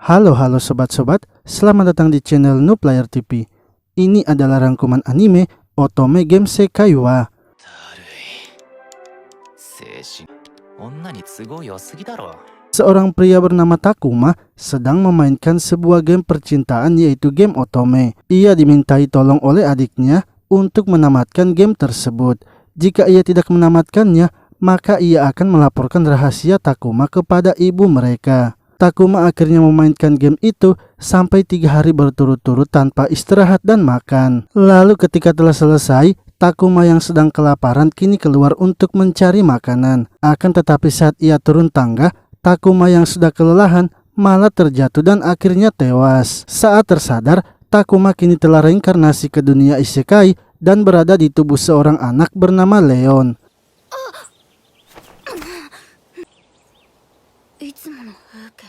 Halo sobat-sobat, selamat datang di channel Nooplayer TV. Ini adalah rangkuman anime Otome Game Sekai wa. Seorang pria bernama Takuma sedang memainkan sebuah game percintaan, yaitu game Otome. Ia dimintai tolong oleh adiknya untuk menamatkan game tersebut. Jika ia tidak menamatkannya, maka ia akan melaporkan rahasia Takuma kepada ibu mereka. Takuma akhirnya memainkan game itu sampai 3 hari berturut-turut tanpa istirahat dan makan. Lalu ketika telah selesai, Takuma yang sedang kelaparan kini keluar untuk mencari makanan. Akan tetapi saat ia turun tangga, Takuma yang sudah kelelahan malah terjatuh dan akhirnya tewas. Saat tersadar, Takuma kini telah reinkarnasi ke dunia isekai dan berada di tubuh seorang anak bernama Leon.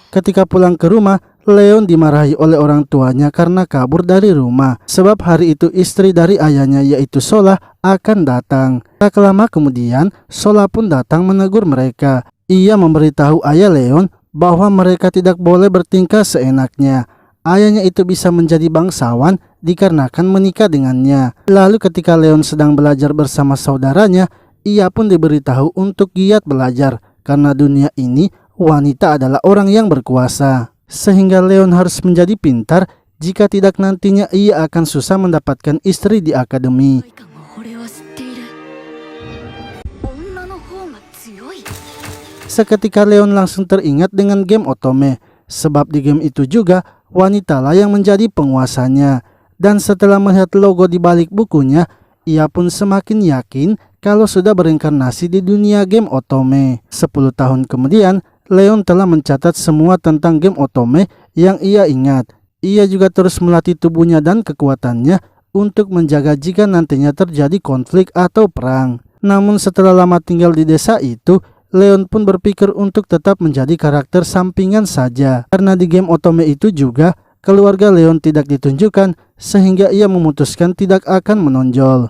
Ketika pulang ke rumah, Leon dimarahi oleh orang tuanya karena kabur dari rumah. Sebab hari itu istri dari ayahnya, yaitu Sola, akan datang. Tak lama kemudian, Sola pun datang menegur mereka. Ia memberitahu ayah Leon bahwa mereka tidak boleh bertingkah seenaknya. Ayahnya itu bisa menjadi bangsawan dikarenakan menikah dengannya. Lalu ketika Leon sedang belajar bersama saudaranya, ia pun diberitahu untuk giat belajar karena dunia ini wanita adalah orang yang berkuasa, sehingga Leon harus menjadi pintar, jika tidak nantinya ia akan susah mendapatkan istri di akademi. Seketika Leon langsung teringat dengan game Otome, sebab di game itu juga wanitalah yang menjadi penguasanya. Dan setelah melihat logo di balik bukunya, ia pun semakin yakin kalau sudah berinkarnasi di dunia game Otome. 10 tahun kemudian, Leon telah mencatat semua tentang game Otome yang ia ingat. Ia juga terus melatih tubuhnya dan kekuatannya untuk menjaga jika nantinya terjadi konflik atau perang. Namun setelah lama tinggal di desa itu, Leon pun berpikir untuk tetap menjadi karakter sampingan saja. Karena di game Otome itu juga keluarga Leon tidak ditunjukkan, sehingga ia memutuskan tidak akan menonjol.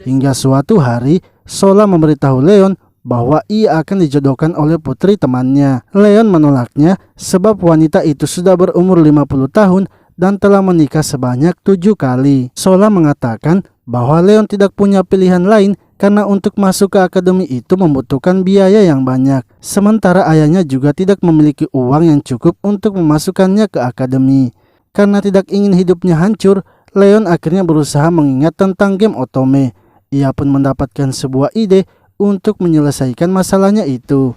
Hingga suatu hari, Sola memberitahu Leon bahwa ia akan dijodohkan oleh putri temannya. Leon menolaknya sebab wanita itu sudah berumur 50 tahun dan telah menikah sebanyak 7 kali. Sola mengatakan bahwa Leon tidak punya pilihan lain karena untuk masuk ke akademi itu membutuhkan biaya yang banyak. Sementara ayahnya juga tidak memiliki uang yang cukup untuk memasukkannya ke akademi. Karena tidak ingin hidupnya hancur, Leon akhirnya berusaha mengingat tentang game Otome. Ia pun mendapatkan sebuah ide untuk menyelesaikan masalahnya itu.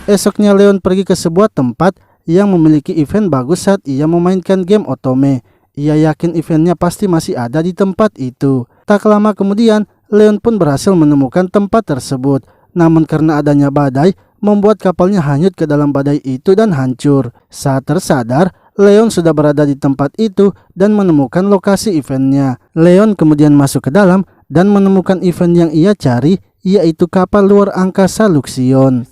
Esoknya Leon pergi ke sebuah tempat yang memiliki event bagus saat ia memainkan game Otome. Ia yakin eventnya pasti masih ada di tempat itu. Tak lama kemudian, Leon pun berhasil menemukan tempat tersebut. Namun karena adanya badai, membuat kapalnya hanyut ke dalam badai itu dan hancur. Saat tersadar, Leon sudah berada di tempat itu dan menemukan lokasi eventnya. Leon kemudian masuk ke dalam dan menemukan event yang ia cari, yaitu kapal luar angkasa Luxion.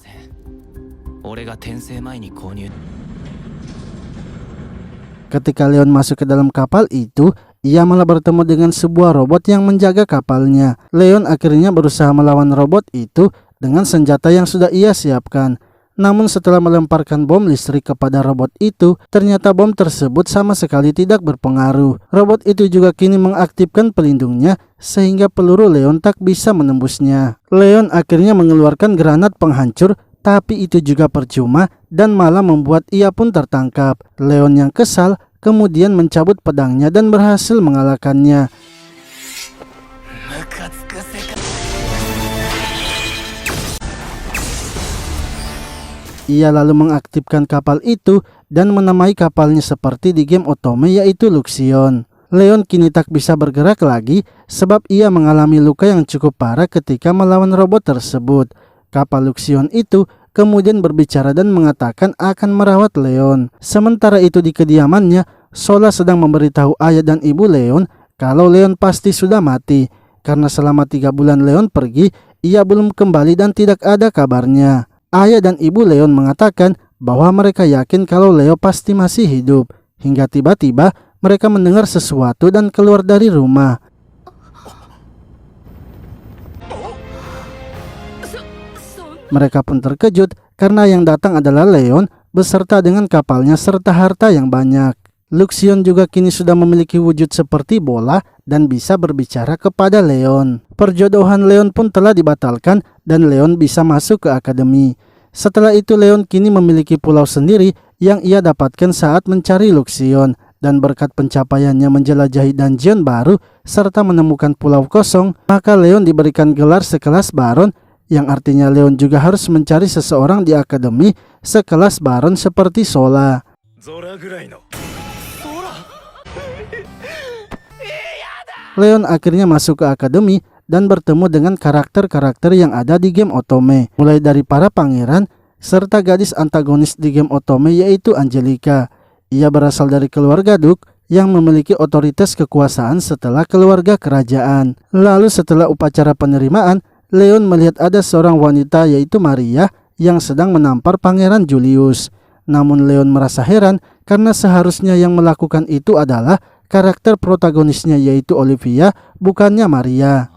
Ketika Leon masuk ke dalam kapal itu, ia malah bertemu dengan sebuah robot yang menjaga kapalnya. Leon akhirnya berusaha melawan robot itu dengan senjata yang sudah ia siapkan. Namun setelah melemparkan bom listrik kepada robot itu, ternyata bom tersebut sama sekali tidak berpengaruh. Robot itu juga kini mengaktifkan pelindungnya sehingga peluru Leon tak bisa menembusnya. Leon akhirnya mengeluarkan granat penghancur, tapi itu juga percuma dan malah membuat ia pun tertangkap. Leon yang kesal kemudian mencabut pedangnya dan berhasil mengalahkannya. Ia lalu mengaktifkan kapal itu dan menamai kapalnya seperti di game Otome, yaitu Luxion. Leon kini tak bisa bergerak lagi sebab ia mengalami luka yang cukup parah ketika melawan robot tersebut. Kapal Luxion itu kemudian berbicara dan mengatakan akan merawat Leon. Sementara itu di kediamannya, Sola sedang memberitahu ayah dan ibu Leon kalau Leon pasti sudah mati. Karena selama 3 bulan Leon pergi, ia belum kembali dan tidak ada kabarnya. Ayah dan ibu Leon mengatakan bahwa mereka yakin kalau Leo pasti masih hidup. Hingga tiba-tiba mereka mendengar sesuatu dan keluar dari rumah. Mereka pun terkejut karena yang datang adalah Leon beserta dengan kapalnya serta harta yang banyak. Luxion juga kini sudah memiliki wujud seperti bola dan bisa berbicara kepada Leon. Perjodohan Leon pun telah dibatalkan dan Leon bisa masuk ke akademi. Setelah itu Leon kini memiliki pulau sendiri yang ia dapatkan saat mencari Luxion. Dan berkat pencapaiannya menjelajahi dungeon baru serta menemukan pulau kosong, maka Leon diberikan gelar sekelas Baron, yang artinya Leon juga harus mencari seseorang di akademi sekelas Baron seperti Sola. Leon akhirnya masuk ke akademi dan bertemu dengan karakter-karakter yang ada di game Otome, mulai dari para pangeran serta gadis antagonis di game Otome yaitu Angelica. Ia berasal dari keluarga Duke yang memiliki otoritas kekuasaan setelah keluarga kerajaan. Lalu setelah upacara penerimaan, Leon melihat ada seorang wanita yaitu Maria yang sedang menampar Pangeran Julius. Namun Leon merasa heran karena seharusnya yang melakukan itu adalah karakter protagonisnya yaitu Olivia, bukannya Maria.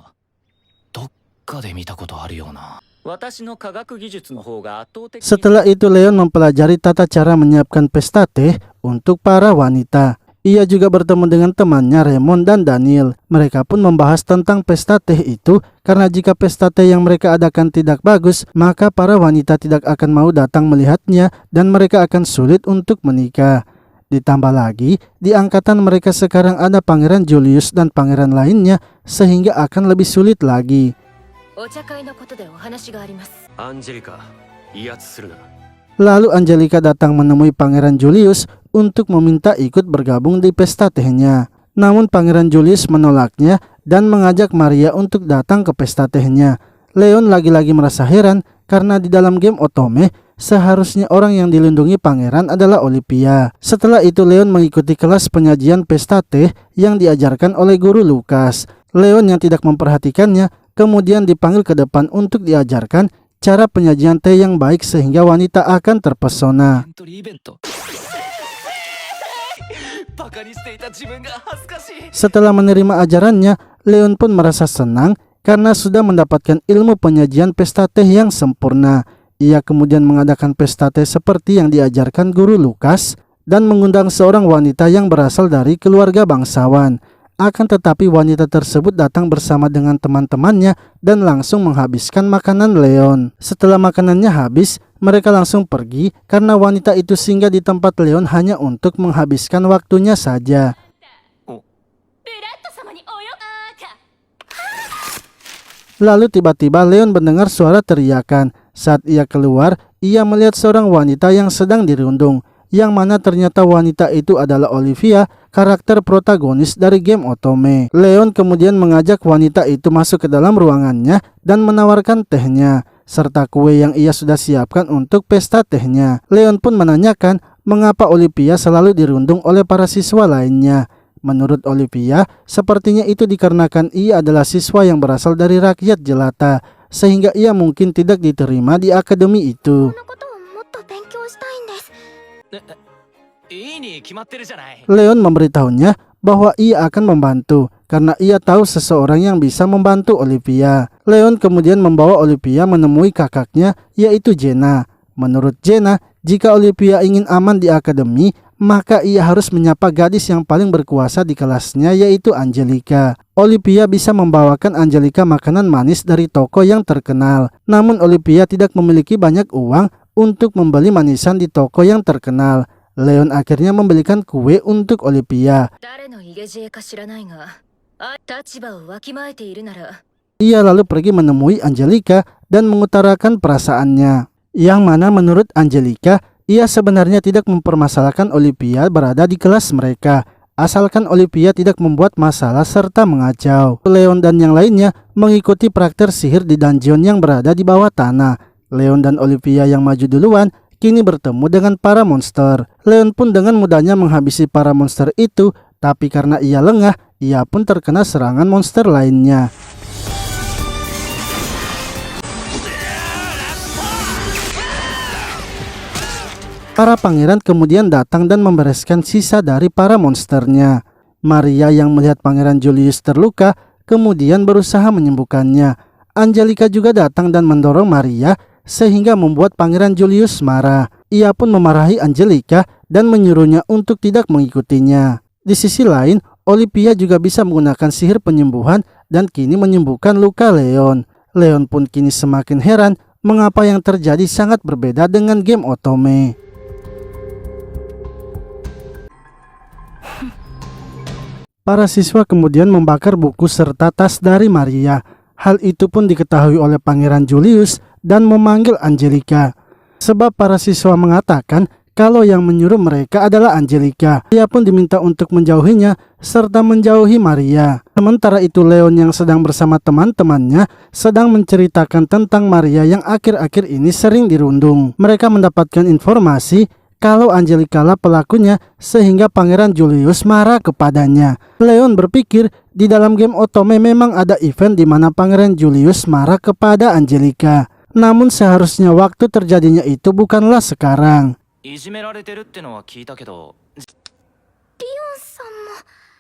Setelah itu Leon mempelajari tata cara menyiapkan pesta teh untuk para wanita. Ia juga bertemu dengan temannya Raymond dan Daniel. Mereka pun membahas tentang pesta teh itu karena jika pesta teh yang mereka adakan tidak bagus, maka para wanita tidak akan mau datang melihatnya dan mereka akan sulit untuk menikah. Ditambah lagi, di angkatan mereka sekarang ada Pangeran Julius dan pangeran lainnya sehingga akan lebih sulit lagi. Lalu Angelica datang menemui Pangeran Julius untuk meminta ikut bergabung di pesta tehnya. Namun Pangeran Julius menolaknya dan mengajak Maria untuk datang ke pesta tehnya. Leon lagi-lagi merasa heran karena di dalam game Otome seharusnya orang yang dilindungi pangeran adalah Olivia. Setelah itu Leon mengikuti kelas penyajian pesta teh yang diajarkan oleh guru Lucas. Leon yang tidak memperhatikannya kemudian dipanggil ke depan untuk diajarkan cara penyajian teh yang baik sehingga wanita akan terpesona. Setelah menerima ajarannya, Leon pun merasa senang karena sudah mendapatkan ilmu penyajian pesta teh yang sempurna. Ia kemudian mengadakan pesta teh seperti yang diajarkan guru Lucas dan mengundang seorang wanita yang berasal dari keluarga bangsawan. Akan tetapi wanita tersebut datang bersama dengan teman-temannya dan langsung menghabiskan makanan Leon. Setelah makanannya habis, mereka langsung pergi karena wanita itu singgah di tempat Leon hanya untuk menghabiskan waktunya saja. Lalu tiba-tiba Leon mendengar suara teriakan. Saat ia keluar, ia melihat seorang wanita yang sedang dirundung, yang mana ternyata wanita itu adalah Olivia, karakter protagonis dari game Otome. Leon kemudian mengajak wanita itu masuk ke dalam ruangannya dan menawarkan tehnya, serta kue yang ia sudah siapkan untuk pesta tehnya. Leon pun menanyakan mengapa Olivia selalu dirundung oleh para siswa lainnya. Menurut Olivia, sepertinya itu dikarenakan ia adalah siswa yang berasal dari rakyat jelata, sehingga ia mungkin tidak diterima di akademi itu. Leon memberitahunya bahwa ia akan membantu karena ia tahu seseorang yang bisa membantu Olivia. Leon kemudian membawa Olivia menemui kakaknya yaitu Jenna. Menurut Jenna, jika Olivia ingin aman di akademi, maka ia harus menyapa gadis yang paling berkuasa di kelasnya yaitu Angelica. Olivia bisa membawakan Angelica makanan manis dari toko yang terkenal. Namun Olivia tidak memiliki banyak uang untuk membeli manisan di toko yang terkenal. Leon akhirnya membelikan kue untuk Olivia. Ia lalu pergi menemui Angelica dan mengutarakan perasaannya. Yang mana menurut Angelica, ia sebenarnya tidak mempermasalahkan Olivia berada di kelas mereka, asalkan Olivia tidak membuat masalah serta mengacau. Leon dan yang lainnya mengikuti praktek sihir di dungeon yang berada di bawah tanah. Leon dan Olivia yang maju duluan kini bertemu dengan para monster. Leon pun dengan mudahnya menghabisi para monster itu, tapi karena ia lengah, ia pun terkena serangan monster lainnya. Para pangeran kemudian datang dan membereskan sisa dari para monsternya. Maria yang melihat Pangeran Julius terluka kemudian berusaha menyembuhkannya. Angelica juga datang dan mendorong Maria sehingga membuat Pangeran Julius marah. Ia pun memarahi Angelica dan menyuruhnya untuk tidak mengikutinya. Di sisi lain, Olivia juga bisa menggunakan sihir penyembuhan dan kini menyembuhkan luka Leon. Leon pun kini semakin heran mengapa yang terjadi sangat berbeda dengan game Otome. Para siswa kemudian membakar buku serta tas dari Maria. Hal itu pun diketahui oleh Pangeran Julius dan memanggil Angelica. Sebab para siswa mengatakan kalau yang menyuruh mereka adalah Angelica. Ia pun diminta untuk menjauhinya serta menjauhi Maria. Sementara itu Leon yang sedang bersama teman-temannya sedang menceritakan tentang Maria yang akhir-akhir ini sering dirundung. Mereka mendapatkan informasi kalau Angelica lah pelakunya sehingga Pangeran Julius marah kepadanya. Leon berpikir di dalam game Otome memang ada event di mana Pangeran Julius marah kepada Angelica. Namun seharusnya waktu terjadinya itu bukanlah sekarang.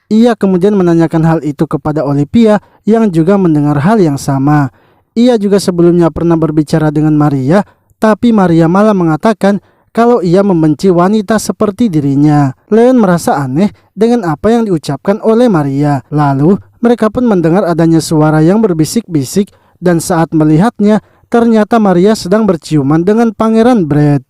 Ia kemudian menanyakan hal itu kepada Olivia yang juga mendengar hal yang sama. Ia juga sebelumnya pernah berbicara dengan Maria, tapi Maria malah mengatakan kalau ia membenci wanita seperti dirinya. Leon merasa aneh dengan apa yang diucapkan oleh Maria. Lalu mereka pun mendengar adanya suara yang berbisik-bisik dan saat melihatnya ternyata Maria sedang berciuman dengan Pangeran Brad.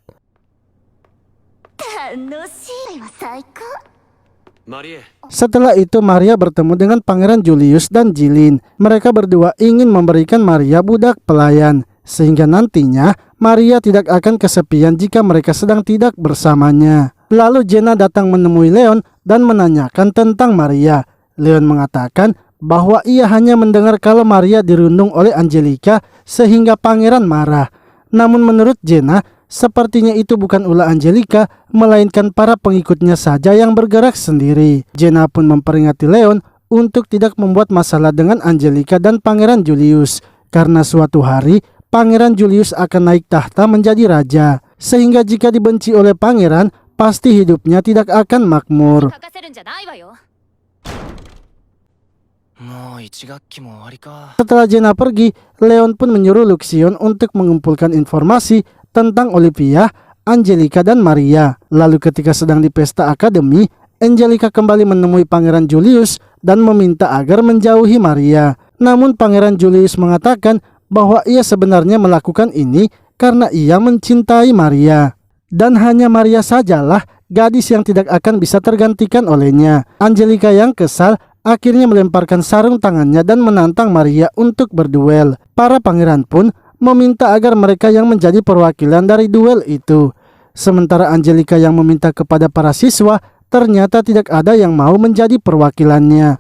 Setelah itu Maria bertemu dengan Pangeran Julius dan Jilin. Mereka berdua ingin memberikan Maria budak pelayan sehingga nantinya Maria tidak akan kesepian jika mereka sedang tidak bersamanya. Lalu Jenna datang menemui Leon dan menanyakan tentang Maria. Leon mengatakan bahwa ia hanya mendengar kalau Maria dirundung oleh Angelica sehingga pangeran marah. Namun menurut Jenna, sepertinya itu bukan ulah Angelica, melainkan para pengikutnya saja yang bergerak sendiri. Jenna pun memperingati Leon untuk tidak membuat masalah dengan Angelica dan Pangeran Julius, karena suatu hari Pangeran Julius akan naik tahta menjadi raja, sehingga jika dibenci oleh pangeran, pasti hidupnya tidak akan makmur. Setelah Jenna pergi, Leon pun menyuruh Luxion untuk mengumpulkan informasi tentang Olivia, Angelica, dan Maria. Lalu ketika sedang di pesta akademi, Angelica kembali menemui Pangeran Julius dan meminta agar menjauhi Maria. Namun Pangeran Julius mengatakan bahwa ia sebenarnya melakukan ini karena ia mencintai Maria. Dan hanya Maria sajalah gadis yang tidak akan bisa tergantikan olehnya. Angelica yang kesal akhirnya melemparkan sarung tangannya dan menantang Maria untuk berduel. Para pangeran pun meminta agar mereka yang menjadi perwakilan dari duel itu. Sementara Angelica yang meminta kepada para siswa, ternyata tidak ada yang mau menjadi perwakilannya.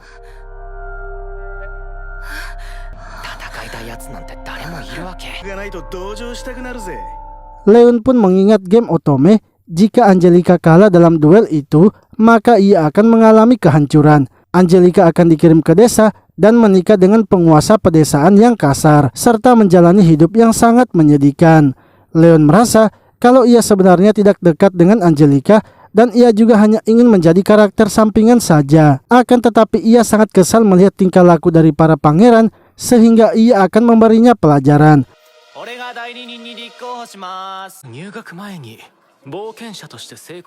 Leon pun mengingat game Otome, jika Angelica kalah dalam duel itu, maka ia akan mengalami kehancuran. Angelica akan dikirim ke desa dan menikah dengan penguasa pedesaan yang kasar, serta menjalani hidup yang sangat menyedihkan. Leon merasa kalau ia sebenarnya tidak dekat dengan Angelica dan ia juga hanya ingin menjadi karakter sampingan saja. Akan tetapi ia sangat kesal melihat tingkah laku dari para pangeran, sehingga ia akan memberinya pelajaran.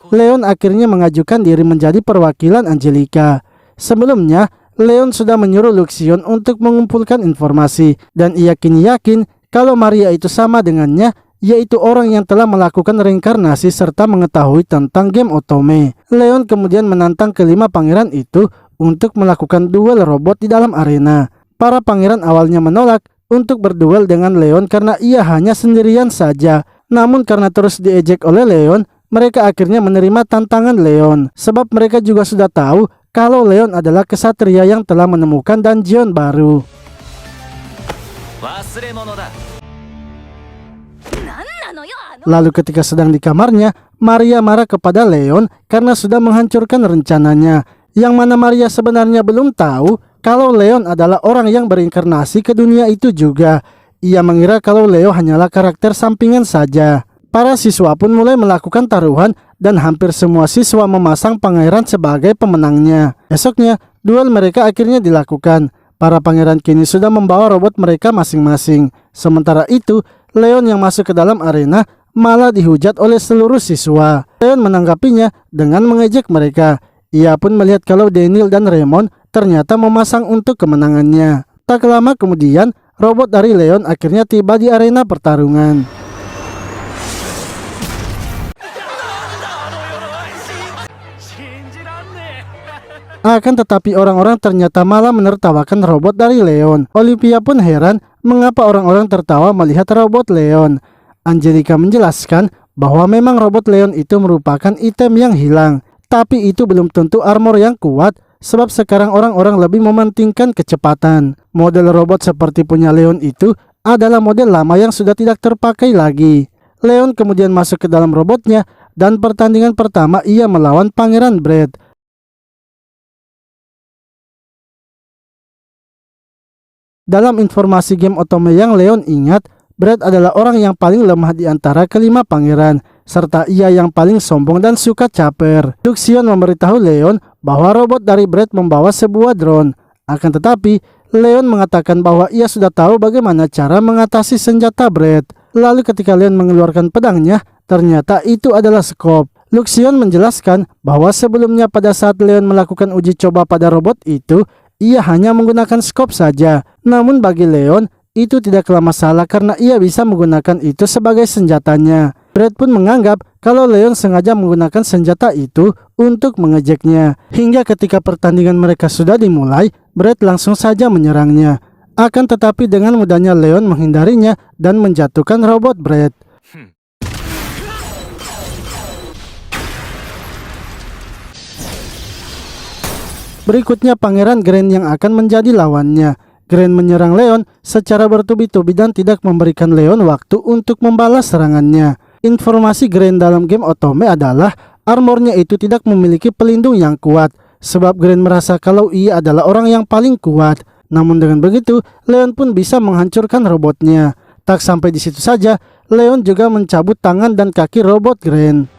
Leon akhirnya mengajukan diri menjadi perwakilan Angelica. Sebelumnya, Leon sudah menyuruh Luxion untuk mengumpulkan informasi dan ia kini yakin kalau Maria itu sama dengannya, yaitu orang yang telah melakukan reinkarnasi serta mengetahui tentang game Otome. Leon kemudian menantang kelima pangeran itu untuk melakukan duel robot di dalam arena. Para pangeran awalnya menolak untuk berduel dengan Leon karena ia hanya sendirian saja. Namun karena terus diejek oleh Leon, mereka akhirnya menerima tantangan Leon. Sebab mereka juga sudah tahu kalau Leon adalah kesatria yang telah menemukan dungeon baru. Lalu ketika sedang di kamarnya, Maria marah kepada Leon karena sudah menghancurkan rencananya. Yang mana Maria sebenarnya belum tahu kalau Leon adalah orang yang berinkarnasi ke dunia itu juga. Ia mengira kalau Leo hanyalah karakter sampingan saja. Para siswa pun mulai melakukan taruhan dan hampir semua siswa memasang pangeran sebagai pemenangnya. Esoknya, duel mereka akhirnya dilakukan. Para pangeran kini sudah membawa robot mereka masing-masing. Sementara itu, Leon yang masuk ke dalam arena malah dihujat oleh seluruh siswa. Leon menanggapinya dengan mengejek mereka. Ia pun melihat kalau Daniel dan Raymond ternyata memasang untuk kemenangannya. Tak lama kemudian, robot dari Leon akhirnya tiba di arena pertarungan. Akan tetapi orang-orang ternyata malah menertawakan robot dari Leon. Olivia pun heran mengapa orang-orang tertawa melihat robot Leon. Angelica menjelaskan bahwa memang robot Leon itu merupakan item yang hilang. Tapi itu belum tentu armor yang kuat, sebab sekarang orang-orang lebih mementingkan kecepatan. Model robot seperti punya Leon itu adalah model lama yang sudah tidak terpakai lagi. Leon kemudian masuk ke dalam robotnya dan pertandingan pertama ia melawan Pangeran Brad. Dalam informasi game Otome yang Leon ingat, Brad adalah orang yang paling lemah di antara kelima pangeran, serta ia yang paling sombong dan suka caper. Luxion memberitahu Leon bahwa robot dari Brad membawa sebuah drone. Akan tetapi, Leon mengatakan bahwa ia sudah tahu bagaimana cara mengatasi senjata Brad. Lalu ketika Leon mengeluarkan pedangnya, ternyata itu adalah skop. Luxion menjelaskan bahwa sebelumnya pada saat Leon melakukan uji coba pada robot itu, ia hanya menggunakan skop saja. Namun bagi Leon, itu tidaklah masalah karena ia bisa menggunakan itu sebagai senjatanya. Brad pun menganggap kalau Leon sengaja menggunakan senjata itu untuk mengejeknya. Hingga ketika pertandingan mereka sudah dimulai, Brad langsung saja menyerangnya. Akan tetapi dengan mudahnya Leon menghindarinya dan menjatuhkan robot Brad. Berikutnya Pangeran Grand yang akan menjadi lawannya. Grand menyerang Leon secara bertubi-tubi dan tidak memberikan Leon waktu untuk membalas serangannya. Informasi Grand dalam game Otome adalah armornya itu tidak memiliki pelindung yang kuat, sebab Grand merasa kalau ia adalah orang yang paling kuat. Namun dengan begitu, Leon pun bisa menghancurkan robotnya. Tak sampai di situ saja, Leon juga mencabut tangan dan kaki robot Grand.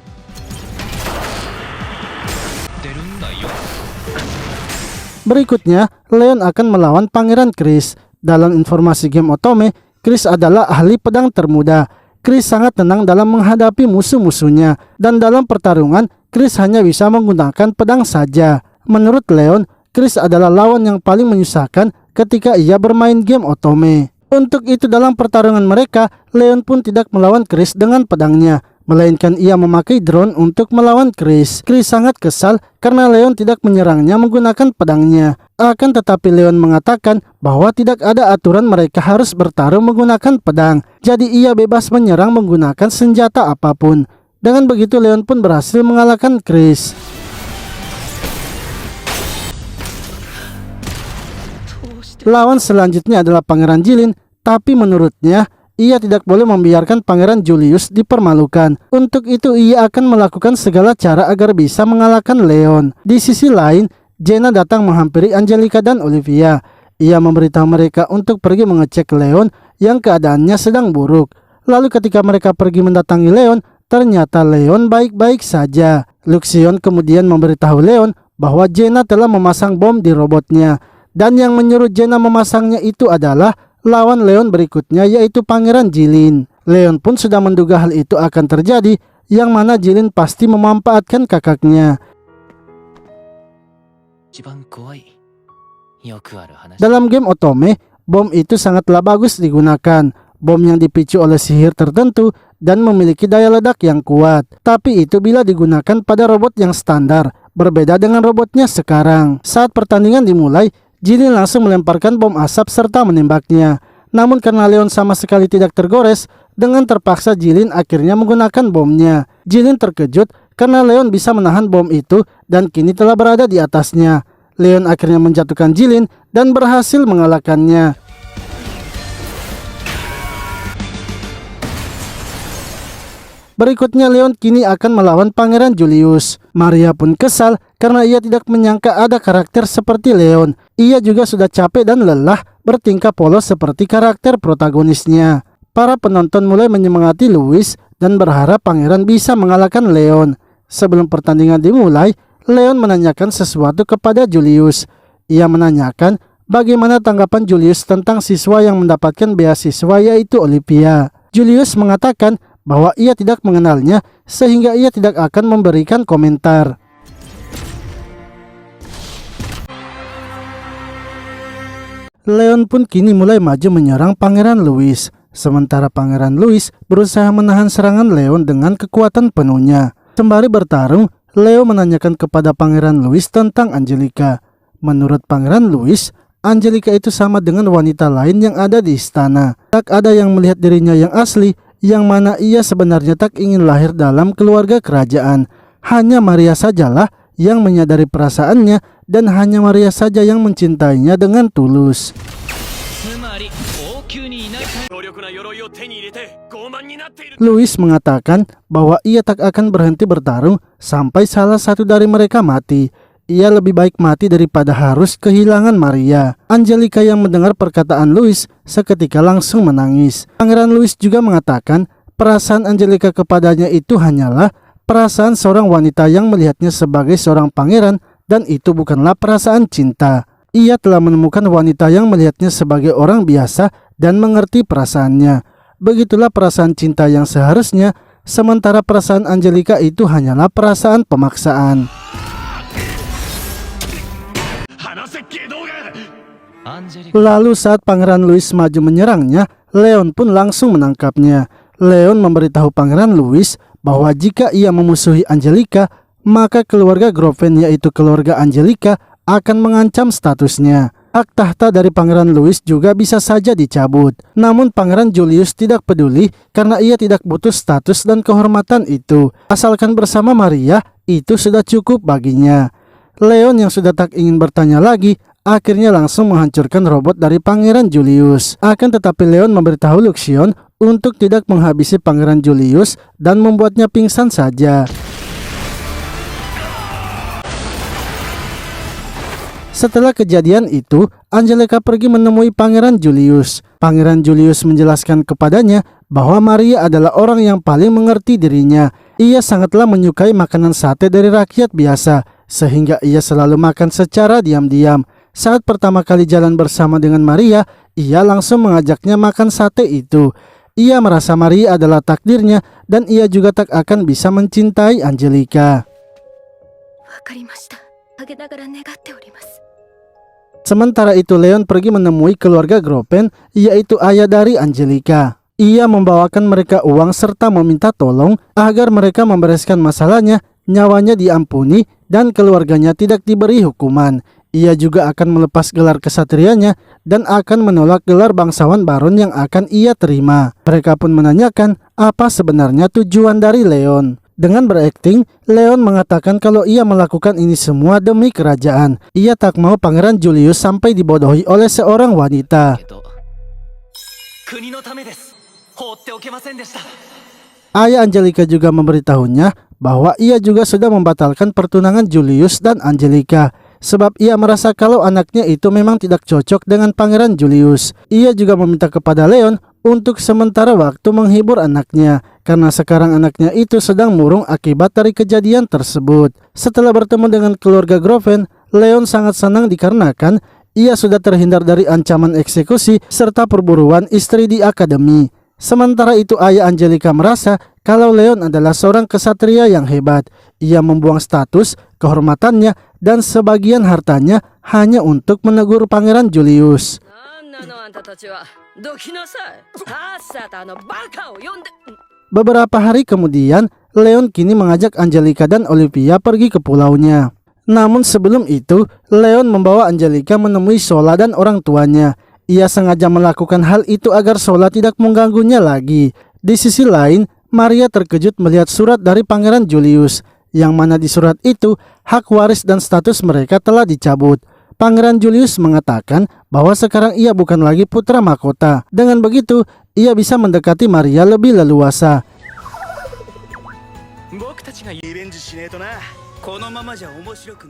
Berikutnya, Leon akan melawan Pangeran Chris. Dalam informasi game Otome, Chris adalah ahli pedang termuda. Chris sangat tenang dalam menghadapi musuh-musuhnya. Dan dalam pertarungan, Chris hanya bisa menggunakan pedang saja. Menurut Leon, Chris adalah lawan yang paling menyusahkan ketika ia bermain game Otome. Untuk itu dalam pertarungan mereka, Leon pun tidak melawan Chris dengan pedangnya, melainkan ia memakai drone untuk melawan Chris. Chris sangat kesal karena Leon tidak menyerangnya menggunakan pedangnya. Akan tetapi Leon mengatakan bahwa tidak ada aturan mereka harus bertarung menggunakan pedang. Jadi ia bebas menyerang menggunakan senjata apapun. Dengan begitu Leon pun berhasil mengalahkan Chris. Lawan selanjutnya adalah Pangeran Jilin, tapi menurutnya ia tidak boleh membiarkan Pangeran Julius dipermalukan. Untuk itu ia akan melakukan segala cara agar bisa mengalahkan Leon. Di sisi lain, Jenna datang menghampiri Angelica dan Olivia. Ia memberitahu mereka untuk pergi mengecek Leon yang keadaannya sedang buruk. Lalu ketika mereka pergi mendatangi Leon, ternyata Leon baik-baik saja. Luxion kemudian memberitahu Leon bahwa Jenna telah memasang bom di robotnya. Dan yang menyuruh Jenna memasangnya itu adalah lawan Leon berikutnya, yaitu Pangeran Jilin. Leon pun sudah menduga hal itu akan terjadi, yang mana Jilin pasti memanfaatkan kakaknya. Dalam game Otome, bom itu sangatlah bagus digunakan. Bom yang dipicu oleh sihir tertentu dan memiliki daya ledak yang kuat. Tapi itu bila digunakan pada robot yang standar, berbeda dengan robotnya sekarang. Saat pertandingan dimulai, Jilin langsung melemparkan bom asap serta menembaknya. Namun karena Leon sama sekali tidak tergores, dengan terpaksa Jilin akhirnya menggunakan bomnya. Jilin terkejut karena Leon bisa menahan bom itu dan kini telah berada di atasnya. Leon akhirnya menjatuhkan Jilin dan berhasil mengalahkannya. Berikutnya Leon kini akan melawan Pangeran Julius. Maria pun kesal karena ia tidak menyangka ada karakter seperti Leon. Ia juga sudah capek dan lelah bertingkah polos seperti karakter protagonisnya. Para penonton mulai menyemangati Louis dan berharap pangeran bisa mengalahkan Leon. Sebelum pertandingan dimulai, Leon menanyakan sesuatu kepada Julius. Ia menanyakan bagaimana tanggapan Julius tentang siswa yang mendapatkan beasiswa yaitu Olivia. Julius mengatakan bahwa ia tidak mengenalnya sehingga ia tidak akan memberikan komentar. Leon pun kini mulai maju menyerang Pangeran Louis. Sementara Pangeran Louis berusaha menahan serangan Leon dengan kekuatan penuhnya. Sembari bertarung, Leo menanyakan kepada Pangeran Louis tentang Angelica. Menurut Pangeran Louis, Angelica itu sama dengan wanita lain yang ada di istana. Tak ada yang melihat dirinya yang asli, yang mana ia sebenarnya tak ingin lahir dalam keluarga kerajaan. Hanya Maria sajalah yang menyadari perasaannya dan hanya Maria saja yang mencintainya dengan tulus. Louis mengatakan bahwa ia tak akan berhenti bertarung sampai salah satu dari mereka mati. Ia lebih baik mati daripada harus kehilangan Maria. Angelica yang mendengar perkataan Louis seketika langsung menangis. Pangeran Louis juga mengatakan perasaan Angelica kepadanya itu hanyalah perasaan seorang wanita yang melihatnya sebagai seorang pangeran dan itu bukanlah perasaan cinta. Ia telah menemukan wanita yang melihatnya sebagai orang biasa dan mengerti perasaannya. Begitulah perasaan cinta yang seharusnya, sementara perasaan Angelica itu hanyalah perasaan pemaksaan. Lalu saat Pangeran Louis maju menyerangnya, Leon pun langsung menangkapnya. Leon memberitahu Pangeran Louis bahwa jika ia memusuhi Angelica, maka keluarga Groven yaitu keluarga Angelica akan mengancam statusnya. Hak tahta dari Pangeran Louis juga bisa saja dicabut. Namun Pangeran Julius tidak peduli karena ia tidak butuh status dan kehormatan itu. Asalkan bersama Maria, itu sudah cukup baginya. Leon yang sudah tak ingin bertanya lagi, akhirnya langsung menghancurkan robot dari Pangeran Julius. Akan tetapi Leon memberitahu Luxion untuk tidak menghabisi Pangeran Julius dan membuatnya pingsan saja. Setelah kejadian itu, Angelica pergi menemui Pangeran Julius. Pangeran Julius menjelaskan kepadanya bahwa Maria adalah orang yang paling mengerti dirinya. Ia sangatlah menyukai makanan sate dari rakyat biasa, sehingga ia selalu makan secara diam-diam. Saat pertama kali jalan bersama dengan Maria, ia langsung mengajaknya makan sate itu. Ia merasa Maria adalah takdirnya dan ia juga tak akan bisa mencintai Angelica. Sementara itu Leon pergi menemui keluarga Groven, yaitu ayah dari Angelica. Ia membawakan mereka uang serta meminta tolong agar mereka membereskan masalahnya, nyawanya diampuni, dan keluarganya tidak diberi hukuman. Ia juga akan melepas gelar kesatrianya dan akan menolak gelar bangsawan baron yang akan ia terima. Mereka pun menanyakan apa sebenarnya tujuan dari Leon. Dengan berakting, Leon mengatakan kalau ia melakukan ini semua demi kerajaan. Ia tak mau Pangeran Julius sampai dibodohi oleh seorang wanita. Ayah Angelica juga memberitahunya bahwa ia juga sudah membatalkan pertunangan Julius dan Angelica, sebab ia merasa kalau anaknya itu memang tidak cocok dengan Pangeran Julius. Ia juga meminta kepada Leon untuk sementara waktu menghibur anaknya, karena sekarang anaknya itu sedang murung akibat dari kejadian tersebut. Setelah bertemu dengan keluarga Groven, Leon sangat senang dikarenakan ia sudah terhindar dari ancaman eksekusi serta perburuan istri di akademi. Sementara itu ayah Angelica merasa kalau Leon adalah seorang kesatria yang hebat. Ia membuang status, kehormatannya, dan sebagian hartanya hanya untuk menegur Pangeran Julius. Beberapa hari kemudian, Leon kini mengajak Angelica dan Olivia pergi ke pulaunya. Namun sebelum itu, Leon membawa Angelica menemui Sola dan orang tuanya. Ia sengaja melakukan hal itu agar Sola tidak mengganggunya lagi. Di sisi lain, Maria terkejut melihat surat dari Pangeran Julius, yang mana di surat itu hak waris dan status mereka telah dicabut. Pangeran Julius mengatakan bahwa sekarang ia bukan lagi putra mahkota. Dengan begitu, ia bisa mendekati Maria lebih leluasa.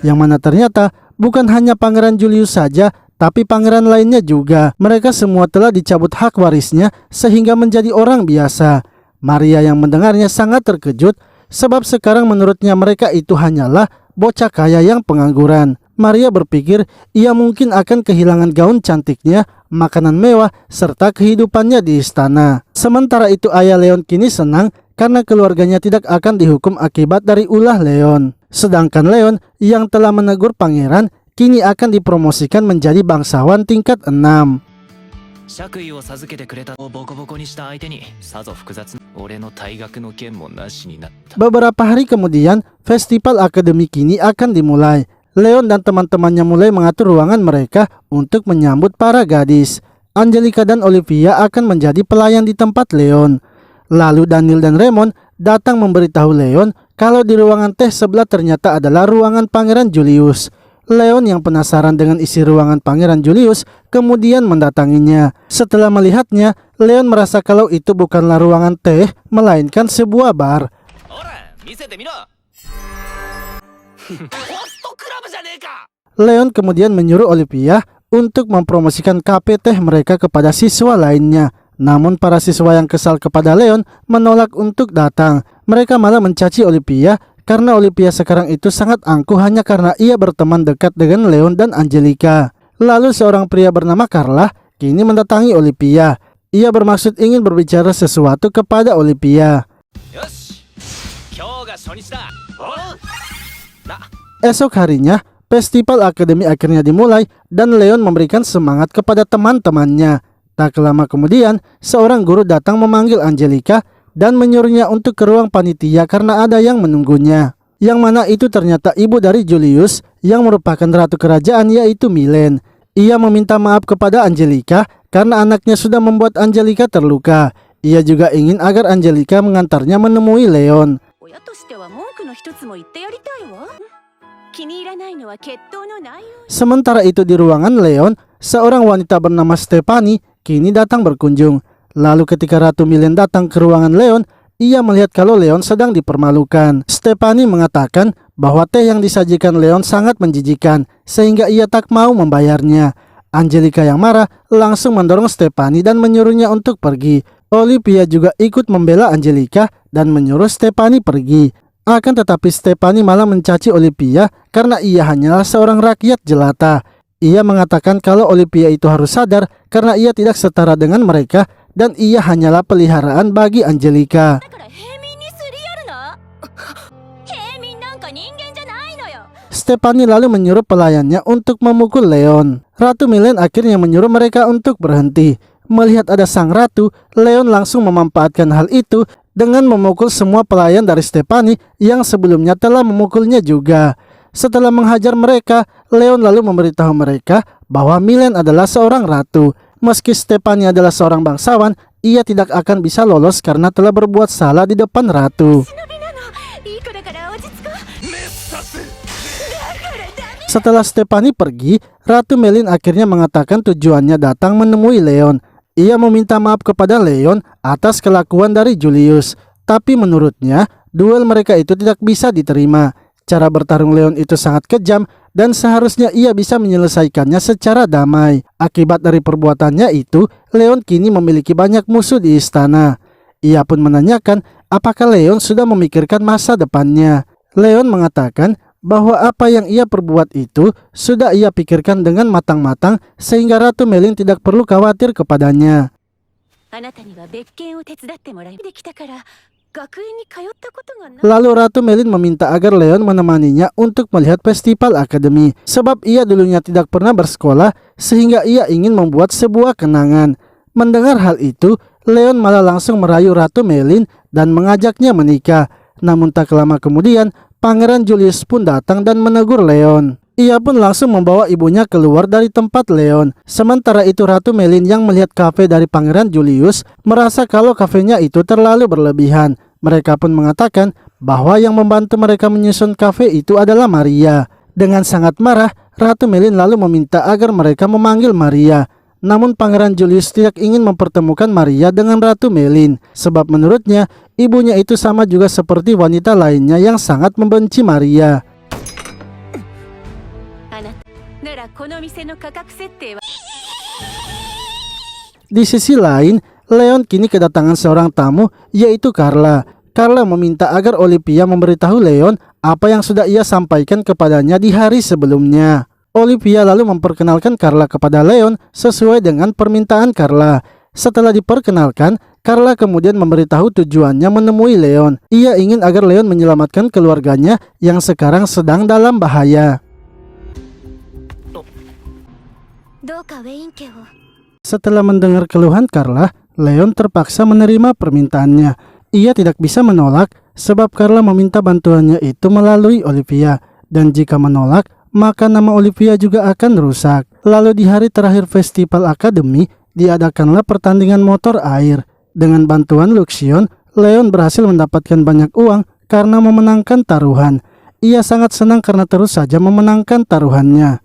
Yang mana ternyata bukan hanya Pangeran Julius saja, tapi pangeran lainnya juga. Mereka semua telah dicabut hak warisnya sehingga menjadi orang biasa. Maria yang mendengarnya sangat terkejut sebab sekarang menurutnya mereka itu hanyalah bocah kaya yang pengangguran. Maria berpikir ia mungkin akan kehilangan gaun cantiknya, makanan mewah, serta kehidupannya di istana. Sementara itu ayah Leon kini senang karena keluarganya tidak akan dihukum akibat dari ulah Leon. Sedangkan Leon yang telah menegur pangeran kini akan dipromosikan menjadi bangsawan tingkat 6. 爵位を授けてくれたをボコボコにした相手にさぞ複雑な俺の退学の件もなしになった。 Beberapa hari kemudian, festival akademi kini akan dimulai. Leon dan teman-temannya mulai mengatur ruangan mereka untuk menyambut para gadis. Angelica dan Olivia akan menjadi pelayan di tempat Leon. Lalu Daniel dan Raymond datang memberitahu Leon kalau di ruangan teh sebelah ternyata adalah ruangan Pangeran Julius. Leon yang penasaran dengan isi ruangan Pangeran Julius kemudian mendatanginya. Setelah melihatnya, Leon merasa kalau itu bukanlah ruangan teh, melainkan sebuah bar. Leon kemudian menyuruh Olivia untuk mempromosikan kafe teh mereka kepada siswa lainnya. Namun para siswa yang kesal kepada Leon menolak untuk datang. Mereka malah mencaci Olivia karena Olivia sekarang itu sangat angkuh hanya karena ia berteman dekat dengan Leon dan Angelica. Lalu seorang pria bernama Carla kini mendatangi Olivia. Ia bermaksud ingin berbicara sesuatu kepada Olivia. Esok harinya, festival akademi akhirnya dimulai dan Leon memberikan semangat kepada teman-temannya. Tak lama kemudian, seorang guru datang memanggil Angelica dan menyuruhnya untuk ke ruang panitia karena ada yang menunggunya. Yang mana itu ternyata ibu dari Julius yang merupakan ratu kerajaan, yaitu Milen. Ia meminta maaf kepada Angelica karena anaknya sudah membuat Angelica terluka. Ia juga ingin agar Angelica mengantarnya menemui Leon. Sementara itu di ruangan Leon, seorang wanita bernama Stephanie kini datang berkunjung. Lalu ketika Ratu Milen datang ke ruangan Leon, ia melihat kalau Leon sedang dipermalukan. Stephanie mengatakan bahwa teh yang disajikan Leon sangat menjijikan sehingga ia tak mau membayarnya. Angelica yang marah langsung mendorong Stephanie dan menyuruhnya untuk pergi. Olivia juga ikut membela Angelica dan menyuruh Stephanie pergi. Akan tetapi Stephanie malah mencaci Olivia karena ia hanyalah seorang rakyat jelata. Ia mengatakan kalau Olivia itu harus sadar karena ia tidak setara dengan mereka dan ia hanyalah peliharaan bagi Angelica. Stephanie lalu menyuruh pelayannya untuk memukul Leon. Ratu Milen akhirnya menyuruh mereka untuk berhenti. Melihat ada sang ratu, Leon langsung memanfaatkan hal itu dengan memukul semua pelayan dari Stephanie yang sebelumnya telah memukulnya juga. Setelah menghajar mereka, Leon lalu memberitahu mereka bahwa Milen adalah seorang ratu. Meski Stephanie adalah seorang bangsawan, ia tidak akan bisa lolos karena telah berbuat salah di depan ratu. Setelah Stephanie pergi, Ratu Milen akhirnya mengatakan tujuannya datang menemui Leon. Ia meminta maaf kepada Leon atas kelakuan dari Julius. Tapi menurutnya, duel mereka itu tidak bisa diterima. Cara bertarung Leon itu sangat kejam dan seharusnya ia bisa menyelesaikannya secara damai. Akibat dari perbuatannya itu, Leon kini memiliki banyak musuh di istana. Ia pun menanyakan apakah Leon sudah memikirkan masa depannya. Leon mengatakan bahwa apa yang ia perbuat itu sudah ia pikirkan dengan matang-matang sehingga Ratu Milen tidak perlu khawatir kepadanya. Lalu Ratu Milen meminta agar Leon menemaninya untuk melihat festival akademi sebab ia dulunya tidak pernah bersekolah sehingga ia ingin membuat sebuah kenangan. Mendengar hal itu, Leon malah langsung merayu Ratu Milen dan mengajaknya menikah. Namun tak lama kemudian, Pangeran Julius pun datang dan menegur Leon. Ia pun langsung membawa ibunya keluar dari tempat Leon. Sementara itu Ratu Milen yang melihat kafe dari Pangeran Julius merasa kalau kafenya itu terlalu berlebihan. Mereka pun mengatakan bahwa yang membantu mereka menyusun kafe itu adalah Maria. Dengan sangat marah, Ratu Milen lalu meminta agar mereka memanggil Maria. Namun Pangeran Julius tidak ingin mempertemukan Maria dengan Ratu Milen sebab menurutnya ibunya itu sama juga seperti wanita lainnya yang sangat membenci Maria. Di sisi lain, Leon kini kedatangan seorang tamu, yaitu Carla. Carla meminta agar Olivia memberitahu Leon apa yang sudah ia sampaikan kepadanya di hari sebelumnya. Olivia lalu memperkenalkan Carla kepada Leon sesuai dengan permintaan Carla. Setelah diperkenalkan, Carla kemudian memberitahu tujuannya menemui Leon. Ia ingin agar Leon menyelamatkan keluarganya yang sekarang sedang dalam bahaya. Setelah mendengar keluhan Carla, Leon terpaksa menerima permintaannya. Ia tidak bisa menolak sebab Carla meminta bantuannya itu melalui Olivia. Dan jika menolak, maka nama Olivia juga akan rusak. Lalu di hari terakhir festival akademi, diadakanlah pertandingan motor air. Dengan bantuan Luxion, Leon berhasil mendapatkan banyak uang karena memenangkan taruhan. Ia sangat senang karena terus saja memenangkan taruhannya.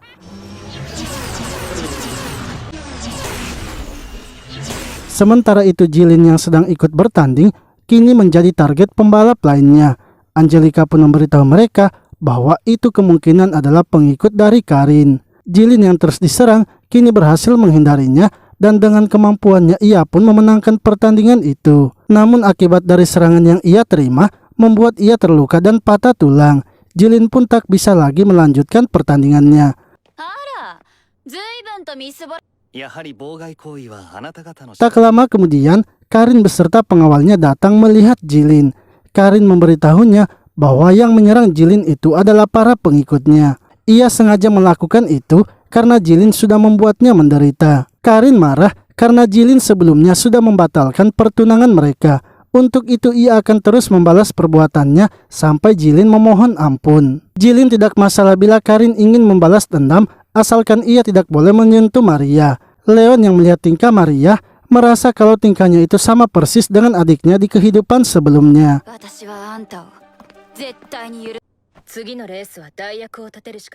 Sementara itu Jilin yang sedang ikut bertanding kini menjadi target pembalap lainnya. Angelica pun memberitahu mereka bahwa itu kemungkinan adalah pengikut dari Karin. Jilin yang terus diserang kini berhasil menghindarinya dan dengan kemampuannya ia pun memenangkan pertandingan itu. Namun akibat dari serangan yang ia terima membuat ia terluka dan patah tulang. Jilin pun tak bisa lagi melanjutkan pertandingannya. Tak lama kemudian, Karin beserta pengawalnya datang melihat Jilin. Karin memberitahunya bahwa yang menyerang Jilin itu adalah para pengikutnya. Ia sengaja melakukan itu karena Jilin sudah membuatnya menderita. Karin marah karena Jilin sebelumnya sudah membatalkan pertunangan mereka. Untuk itu ia akan terus membalas perbuatannya sampai Jilin memohon ampun. Jilin tidak masalah bila Karin ingin membalas dendam asalkan ia tidak boleh menyentuh Maria. Leon yang melihat tingkah Maria merasa kalau tingkahnya itu sama persis dengan adiknya di kehidupan sebelumnya.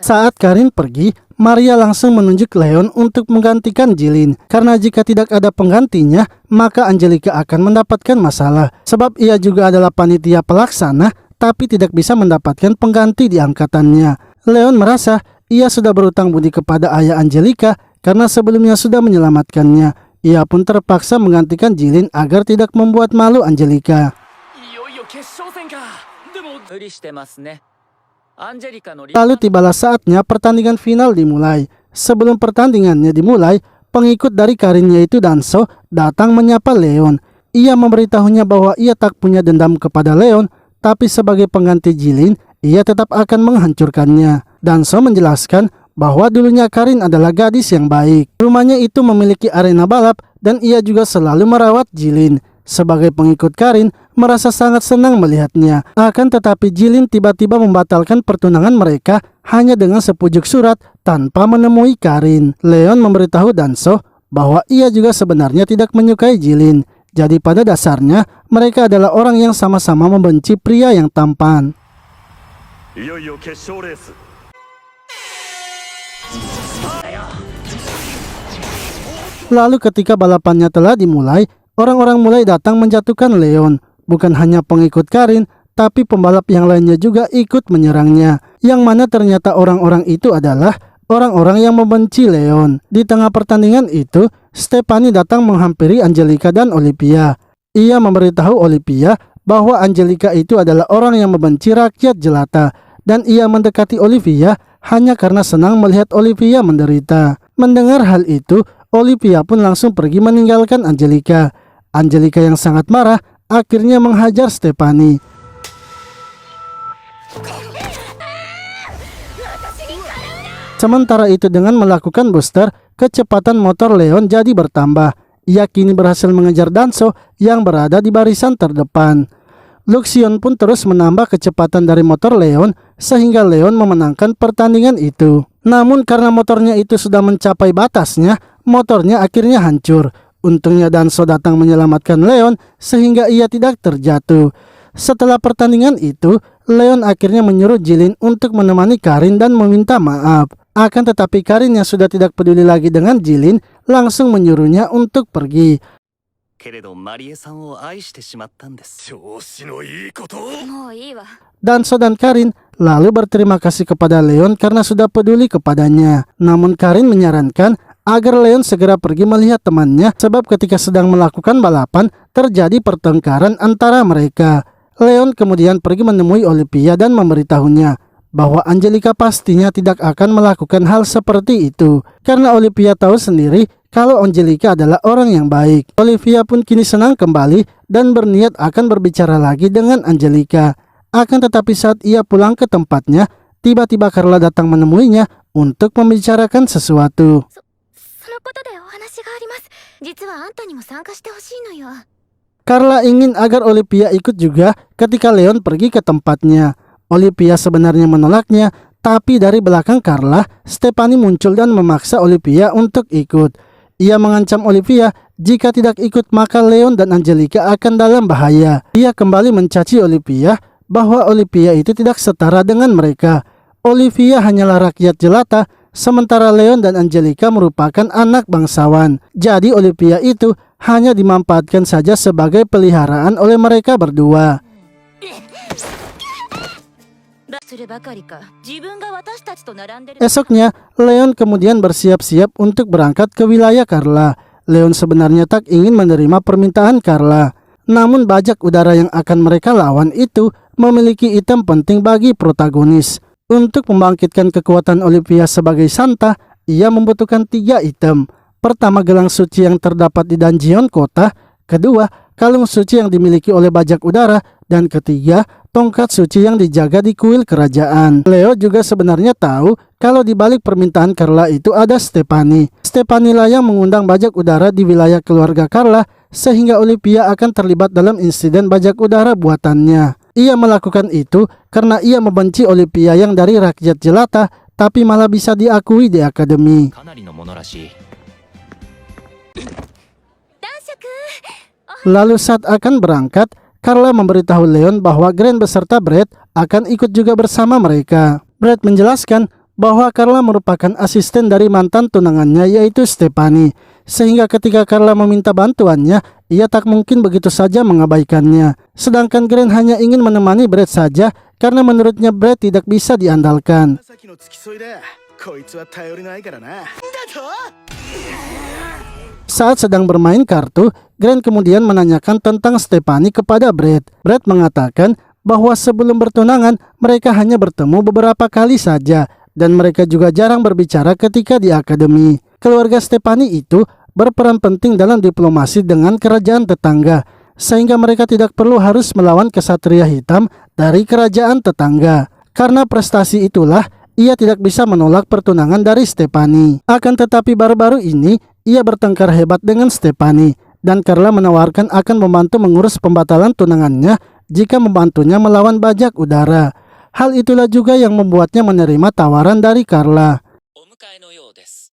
Saat Karin pergi, Maria langsung menunjuk Leon untuk menggantikan Jilin. Karena jika tidak ada penggantinya, maka Angelica akan mendapatkan masalah. Sebab ia juga adalah panitia pelaksana, tapi tidak bisa mendapatkan pengganti di angkatannya. Leon merasa ia sudah berutang budi kepada ayah Angelica karena sebelumnya sudah menyelamatkannya. Ia pun terpaksa menggantikan Jilin agar tidak membuat malu Angelica. Lalu tibalah saatnya pertandingan final dimulai. Sebelum pertandingannya dimulai, pengikut dari Karin yaitu Danso datang menyapa Leon. Ia memberitahunya bahwa ia tak punya dendam kepada Leon, tapi sebagai pengganti Jilin, ia tetap akan menghancurkannya. Danso menjelaskan bahwa dulunya Karin adalah gadis yang baik. Rumahnya itu memiliki arena balap dan ia juga selalu merawat Jilin. Sebagai pengikut Karin, merasa sangat senang melihatnya. Akan tetapi Jilin tiba-tiba membatalkan pertunangan mereka hanya dengan sepujuk surat tanpa menemui Karin. Leon memberitahu Danso bahwa ia juga sebenarnya tidak menyukai Jilin. Jadi pada dasarnya mereka adalah orang yang sama-sama membenci pria yang tampan. Lalu ketika balapannya telah dimulai, orang-orang mulai datang menjatuhkan Leon. Bukan hanya pengikut Karin, tapi pembalap yang lainnya juga ikut menyerangnya. Yang mana ternyata orang-orang itu adalah orang-orang yang membenci Leon. Di tengah pertandingan itu, Stephanie datang menghampiri Angelica dan Olivia. Ia memberitahu Olivia bahwa Angelica itu adalah orang yang membenci rakyat jelata. Dan ia mendekati Olivia hanya karena senang melihat Olivia menderita. Mendengar hal itu, Olivia pun langsung pergi meninggalkan Angelica. Angelica yang sangat marah akhirnya menghajar Stephanie. Sementara itu dengan melakukan booster, kecepatan motor Leon jadi bertambah. Ia kini berhasil mengejar Danso yang berada di barisan terdepan. Luxion pun terus menambah kecepatan dari motor Leon sehingga Leon memenangkan pertandingan itu. Namun karena motornya itu sudah mencapai batasnya, motornya akhirnya hancur. Untungnya Danso datang menyelamatkan Leon sehingga ia tidak terjatuh. Setelah pertandingan itu, Leon akhirnya menyuruh Jilin untuk menemani Karin dan meminta maaf. Akan tetapi Karin yang sudah tidak peduli lagi dengan Jilin langsung menyuruhnya untuk pergi. Danso dan Karin lalu berterima kasih kepada Leon karena sudah peduli kepadanya. Namun Karin menyarankan agar Leon segera pergi melihat temannya sebab ketika sedang melakukan balapan terjadi pertengkaran antara mereka. Leon kemudian pergi menemui Olivia dan memberitahunya bahwa Angelica pastinya tidak akan melakukan hal seperti itu karena Olivia tahu sendiri kalau Angelica adalah orang yang baik. Olivia pun kini senang kembali dan berniat akan berbicara lagi dengan Angelica. Akan tetapi saat ia pulang ke tempatnya, tiba-tiba Carla datang menemuinya untuk membicarakan sesuatu. そのことでお話があります。実はあんたにも参加してほしいのよ。 Carla ingin agar Olivia ikut juga ketika Leon pergi ke tempatnya. Olivia sebenarnya menolaknya, tapi dari belakang Carla, Stephanie muncul dan memaksa Olivia untuk ikut. Ia mengancam Olivia jika tidak ikut maka Leon dan Angelica akan dalam bahaya. Ia kembali mencaci Olivia bahwa Olivia itu tidak setara dengan mereka. Olivia hanyalah rakyat jelata, sementara Leon dan Angelica merupakan anak bangsawan. Jadi Olivia itu hanya dimanfaatkan saja sebagai peliharaan oleh mereka berdua. するばかりか、自分が私たちと並んでる。 Esoknya, Leon kemudian bersiap-siap untuk berangkat ke wilayah Carla. Leon sebenarnya tak ingin menerima permintaan Carla. Namun bajak udara yang akan mereka lawan itu memiliki item penting bagi protagonis. Untuk membangkitkan kekuatan Olivia sebagai Santa, ia membutuhkan 3 item. Pertama, gelang suci yang terdapat di dungeon kota. Kedua, kalung suci yang dimiliki oleh bajak udara. Dan ketiga, tongkat suci yang dijaga di kuil kerajaan. Leo juga sebenarnya tahu kalau di balik permintaan Carla itu ada Stephanie. Stephanie lah yang mengundang bajak udara di wilayah keluarga Carla sehingga Olivia akan terlibat dalam insiden bajak udara buatannya. Ia melakukan itu karena ia membenci Olivia yang dari rakyat jelata tapi malah bisa diakui di akademi. かなりのものらしい。 Lalu saat akan berangkat, Carla memberitahu Leon bahwa Grant beserta Brad akan ikut juga bersama mereka. Brad menjelaskan bahwa Carla merupakan asisten dari mantan tunangannya yaitu Stephanie. Sehingga ketika Carla meminta bantuannya, ia tak mungkin begitu saja mengabaikannya. Sedangkan Grant hanya ingin menemani Brad saja karena menurutnya Brad tidak bisa diandalkan. Saat sedang bermain kartu, Grant kemudian menanyakan tentang Stephanie kepada Brad. Brad mengatakan bahwa sebelum bertunangan mereka hanya bertemu beberapa kali saja dan mereka juga jarang berbicara ketika di akademi. Keluarga Stephanie itu berperan penting dalam diplomasi dengan kerajaan tetangga sehingga mereka tidak perlu harus melawan kesatria hitam dari kerajaan tetangga. Karena prestasi itulah ia tidak bisa menolak pertunangan dari Stephanie. Akan tetapi baru-baru ini ia bertengkar hebat dengan Stephanie dan Carla menawarkan akan membantu mengurus pembatalan tunangannya jika membantunya melawan bajak udara. Hal itulah juga yang membuatnya menerima tawaran dari Carla. お迎えのようです。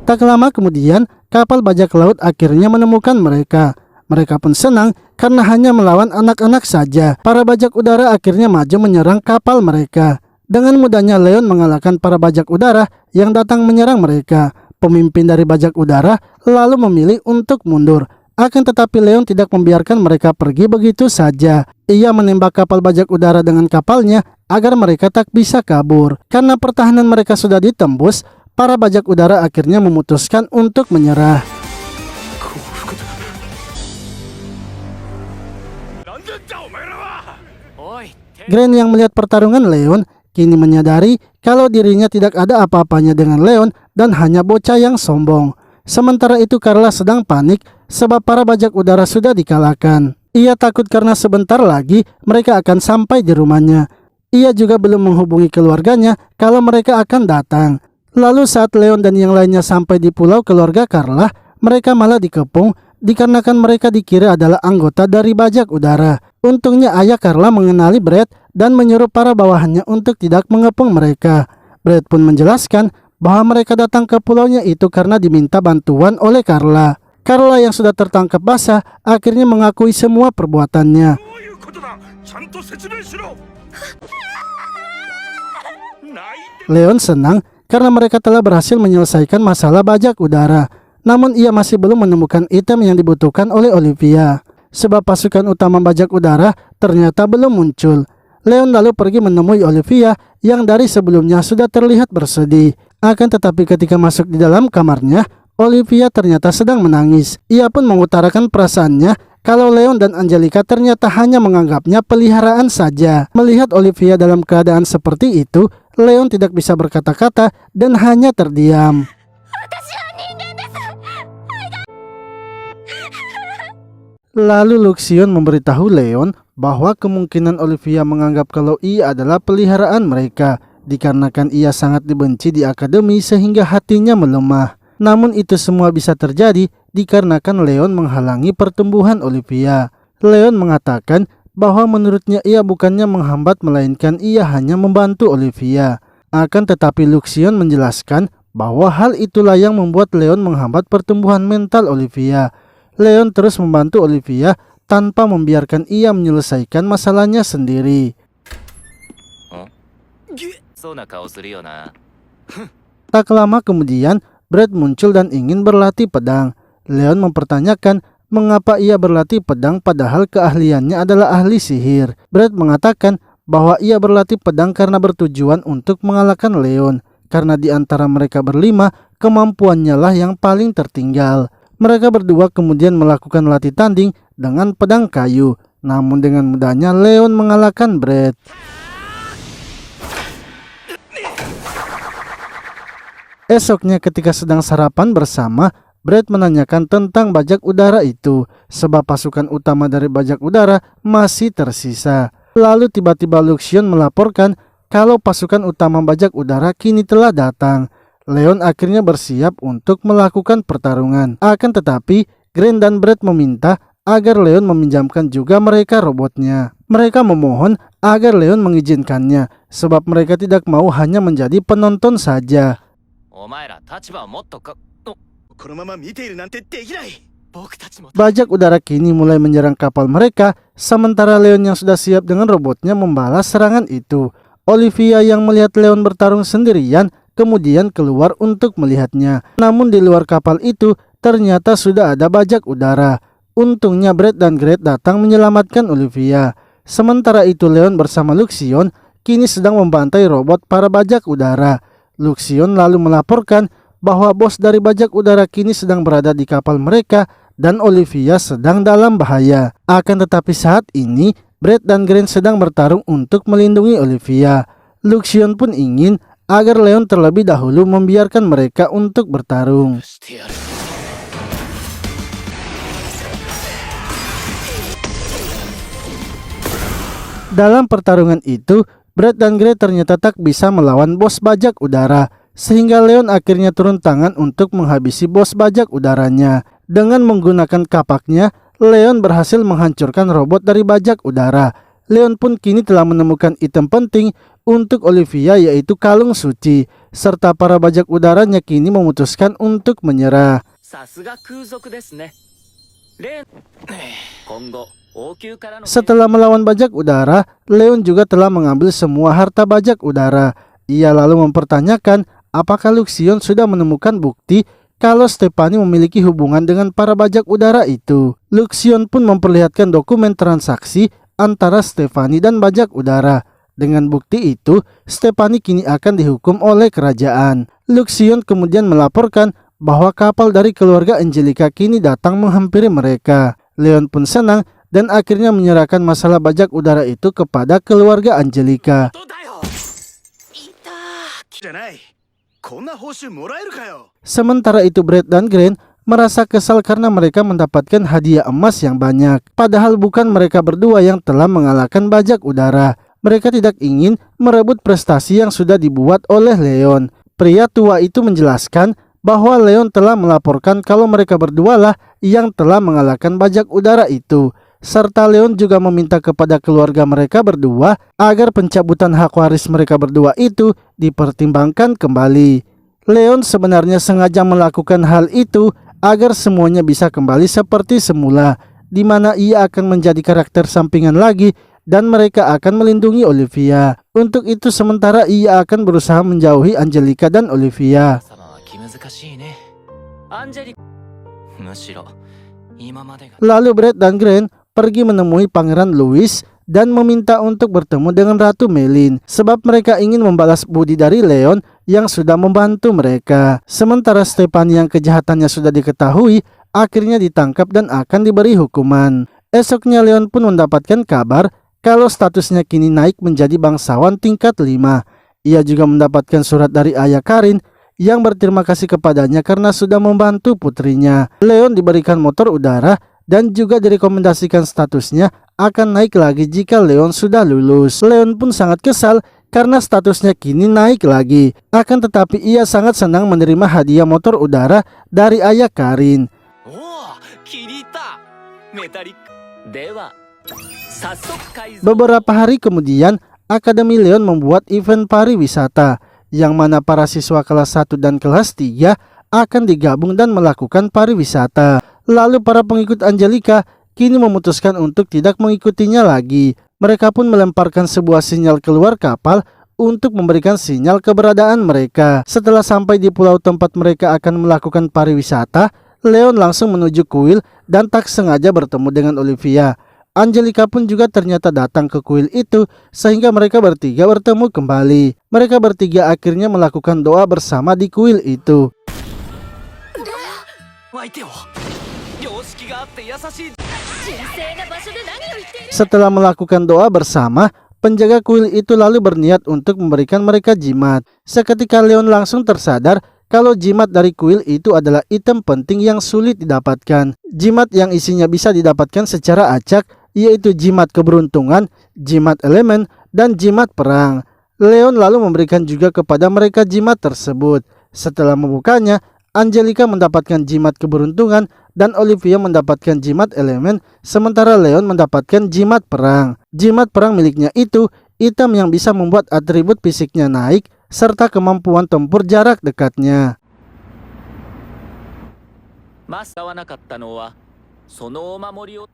Tak lama kemudian, kapal bajak laut akhirnya menemukan mereka. Mereka pun senang karena hanya melawan anak-anak saja. Para bajak udara akhirnya maju menyerang kapal mereka. Dengan mudahnya Leon mengalahkan para bajak udara yang datang menyerang mereka. Pemimpin dari bajak udara lalu memilih untuk mundur. Akan tetapi Leon tidak membiarkan mereka pergi begitu saja. Ia menembak kapal bajak udara dengan kapalnya agar mereka tak bisa kabur. Karena pertahanan mereka sudah ditembus, para bajak udara akhirnya memutuskan untuk menyerah. Grant yang melihat pertarungan Leon kini menyadari kalau dirinya tidak ada apa-apanya dengan Leon dan hanya bocah yang sombong. Sementara itu Carla sedang panik sebab para bajak udara sudah dikalahkan. Ia takut karena sebentar lagi mereka akan sampai di rumahnya. Ia juga belum menghubungi keluarganya kalau mereka akan datang. Lalu saat Leon dan yang lainnya sampai di pulau keluarga Carla, mereka malah dikepung dikarenakan mereka dikira adalah anggota dari bajak udara. Untungnya ayah Carla mengenali Brad dan menyuruh para bawahannya untuk tidak mengepung mereka. Brad pun menjelaskan bahwa mereka datang ke pulaunya itu karena diminta bantuan oleh Carla. Carla yang sudah tertangkap basah akhirnya mengakui semua perbuatannya. Leon senang karena mereka telah berhasil menyelesaikan masalah bajak udara. Namun ia masih belum menemukan item yang dibutuhkan oleh Olivia. Sebab pasukan utama bajak udara ternyata belum muncul. Leon lalu pergi menemui Olivia yang dari sebelumnya sudah terlihat bersedih. Akan tetapi ketika masuk di dalam kamarnya, Olivia ternyata sedang menangis. Ia pun mengutarakan perasaannya kalau Leon dan Angelica ternyata hanya menganggapnya peliharaan saja. Melihat Olivia dalam keadaan seperti itu, Leon tidak bisa berkata-kata dan hanya terdiam. Lalu Luxion memberitahu Leon bahwa kemungkinan Olivia menganggap kalau ia adalah peliharaan mereka, dikarenakan ia sangat dibenci di akademi sehingga hatinya melemah. Namun itu semua bisa terjadi dikarenakan Leon menghalangi pertumbuhan Olivia. Leon mengatakan bahwa menurutnya ia bukannya menghambat melainkan ia hanya membantu Olivia. Akan tetapi Luxion menjelaskan bahwa hal itulah yang membuat Leon menghambat pertumbuhan mental Olivia. Leon terus membantu Olivia tanpa membiarkan ia menyelesaikan masalahnya sendiri. Tak lama kemudian, Brad muncul dan ingin berlatih pedang. Leon mempertanyakan mengapa ia berlatih pedang padahal keahliannya adalah ahli sihir. Brad mengatakan bahwa ia berlatih pedang karena bertujuan untuk mengalahkan Leon, karena di antara mereka berlima, kemampuannya lah yang paling tertinggal. Mereka berdua kemudian melakukan latih tanding dengan pedang kayu. Namun dengan mudahnya Leon mengalahkan Brad. Esoknya ketika sedang sarapan bersama, Brad menanyakan tentang bajak udara itu, sebab pasukan utama dari bajak udara masih tersisa. Lalu tiba-tiba Luxion melaporkan kalau pasukan utama bajak udara kini telah datang. Leon akhirnya bersiap untuk melakukan pertarungan. Akan tetapi, Grant dan Brad meminta agar Leon meminjamkan juga mereka robotnya. Mereka memohon agar Leon mengizinkannya, sebab mereka tidak mau hanya menjadi penonton saja. Bajak udara kini mulai menyerang kapal mereka, sementara Leon yang sudah siap dengan robotnya membalas serangan itu. Olivia yang melihat Leon bertarung sendirian kemudian keluar untuk melihatnya. Namun di luar kapal itu ternyata sudah ada bajak udara. Untungnya Brad dan Grant datang menyelamatkan Olivia. Sementara itu Leon bersama Luxion kini sedang membantai robot para bajak udara. Luxion lalu melaporkan bahwa bos dari bajak udara kini sedang berada di kapal mereka dan Olivia sedang dalam bahaya. Akan tetapi saat ini Brad dan Grant sedang bertarung untuk melindungi Olivia. Luxion pun ingin agar Leon terlebih dahulu membiarkan mereka untuk bertarung. Dalam pertarungan itu, Brad dan Grant ternyata tak bisa melawan bos bajak udara, sehingga Leon akhirnya turun tangan untuk menghabisi bos bajak udaranya. Dengan menggunakan kapaknya, Leon berhasil menghancurkan robot dari bajak udara. Leon pun kini telah menemukan item penting untuk Olivia, yaitu kalung suci, serta para bajak udaranya kini memutuskan untuk menyerah. Setelah melawan bajak udara, Leon juga telah mengambil semua harta bajak udara. Ia lalu mempertanyakan apakah Luxion sudah menemukan bukti kalau Stephanie memiliki hubungan dengan para bajak udara itu. Luxion pun memperlihatkan dokumen transaksi antara Stephanie dan bajak udara. Dengan bukti itu, Stephanie kini akan dihukum oleh kerajaan. Luxion kemudian melaporkan bahwa kapal dari keluarga Angelica kini datang menghampiri mereka. Leon pun senang dan akhirnya menyerahkan masalah bajak udara itu kepada keluarga Angelica. Sementara itu Brad dan Grant merasa kesal karena mereka mendapatkan hadiah emas yang banyak. Padahal bukan mereka berdua yang telah mengalahkan bajak udara. Mereka tidak ingin merebut prestasi yang sudah dibuat oleh Leon. Pria tua itu menjelaskan bahwa Leon telah melaporkan kalau mereka berdualah yang telah mengalahkan bajak udara itu. Serta Leon juga meminta kepada keluarga mereka berdua agar pencabutan hak waris mereka berdua itu dipertimbangkan kembali. Leon sebenarnya sengaja melakukan hal itu agar semuanya bisa kembali seperti semula, di mana ia akan menjadi karakter sampingan lagi dan mereka akan melindungi Olivia. Untuk itu sementara ia akan berusaha menjauhi Angelica dan Olivia. Lalu Brad dan Grant pergi menemui Pangeran Louis dan meminta untuk bertemu dengan Ratu Melin sebab mereka ingin membalas budi dari Leon yang sudah membantu mereka. Sementara Stefan yang kejahatannya sudah diketahui akhirnya ditangkap dan akan diberi hukuman. Esoknya Leon pun mendapatkan kabar kalau statusnya kini naik menjadi bangsawan tingkat 5. Ia juga mendapatkan surat dari ayah Karin yang berterima kasih kepadanya karena sudah membantu putrinya. Leon diberikan motor udara dan juga direkomendasikan statusnya akan naik lagi jika Leon sudah lulus. Leon pun sangat kesal karena statusnya kini naik lagi. Akan tetapi ia sangat senang menerima hadiah motor udara dari ayah Karin. Beberapa hari kemudian, Akademi Leon membuat event pariwisata yang mana para siswa kelas 1 dan kelas 3 akan digabung dan melakukan pariwisata. Lalu para pengikut Angelica kini memutuskan untuk tidak mengikutinya lagi. Mereka pun melemparkan sebuah sinyal keluar kapal untuk memberikan sinyal keberadaan mereka. Setelah sampai di pulau tempat mereka akan melakukan pariwisata, Leon langsung menuju kuil dan tak sengaja bertemu dengan Olivia. Angelica pun juga ternyata datang ke kuil itu sehingga mereka bertiga bertemu kembali. Mereka bertiga akhirnya melakukan doa bersama di kuil itu. Setelah melakukan doa bersama, penjaga kuil itu lalu berniat untuk memberikan mereka jimat. Seketika Leon langsung tersadar kalau jimat dari kuil itu adalah item penting yang sulit didapatkan. Jimat yang isinya bisa didapatkan secara acak, yaitu jimat keberuntungan, jimat elemen, dan jimat perang. Leon lalu memberikan juga kepada mereka jimat tersebut. Setelah membukanya, Angelica mendapatkan jimat keberuntungan dan Olivia mendapatkan jimat elemen, sementara Leon mendapatkan jimat perang. Jimat perang miliknya itu item yang bisa membuat atribut fisiknya naik serta kemampuan tempur jarak dekatnya.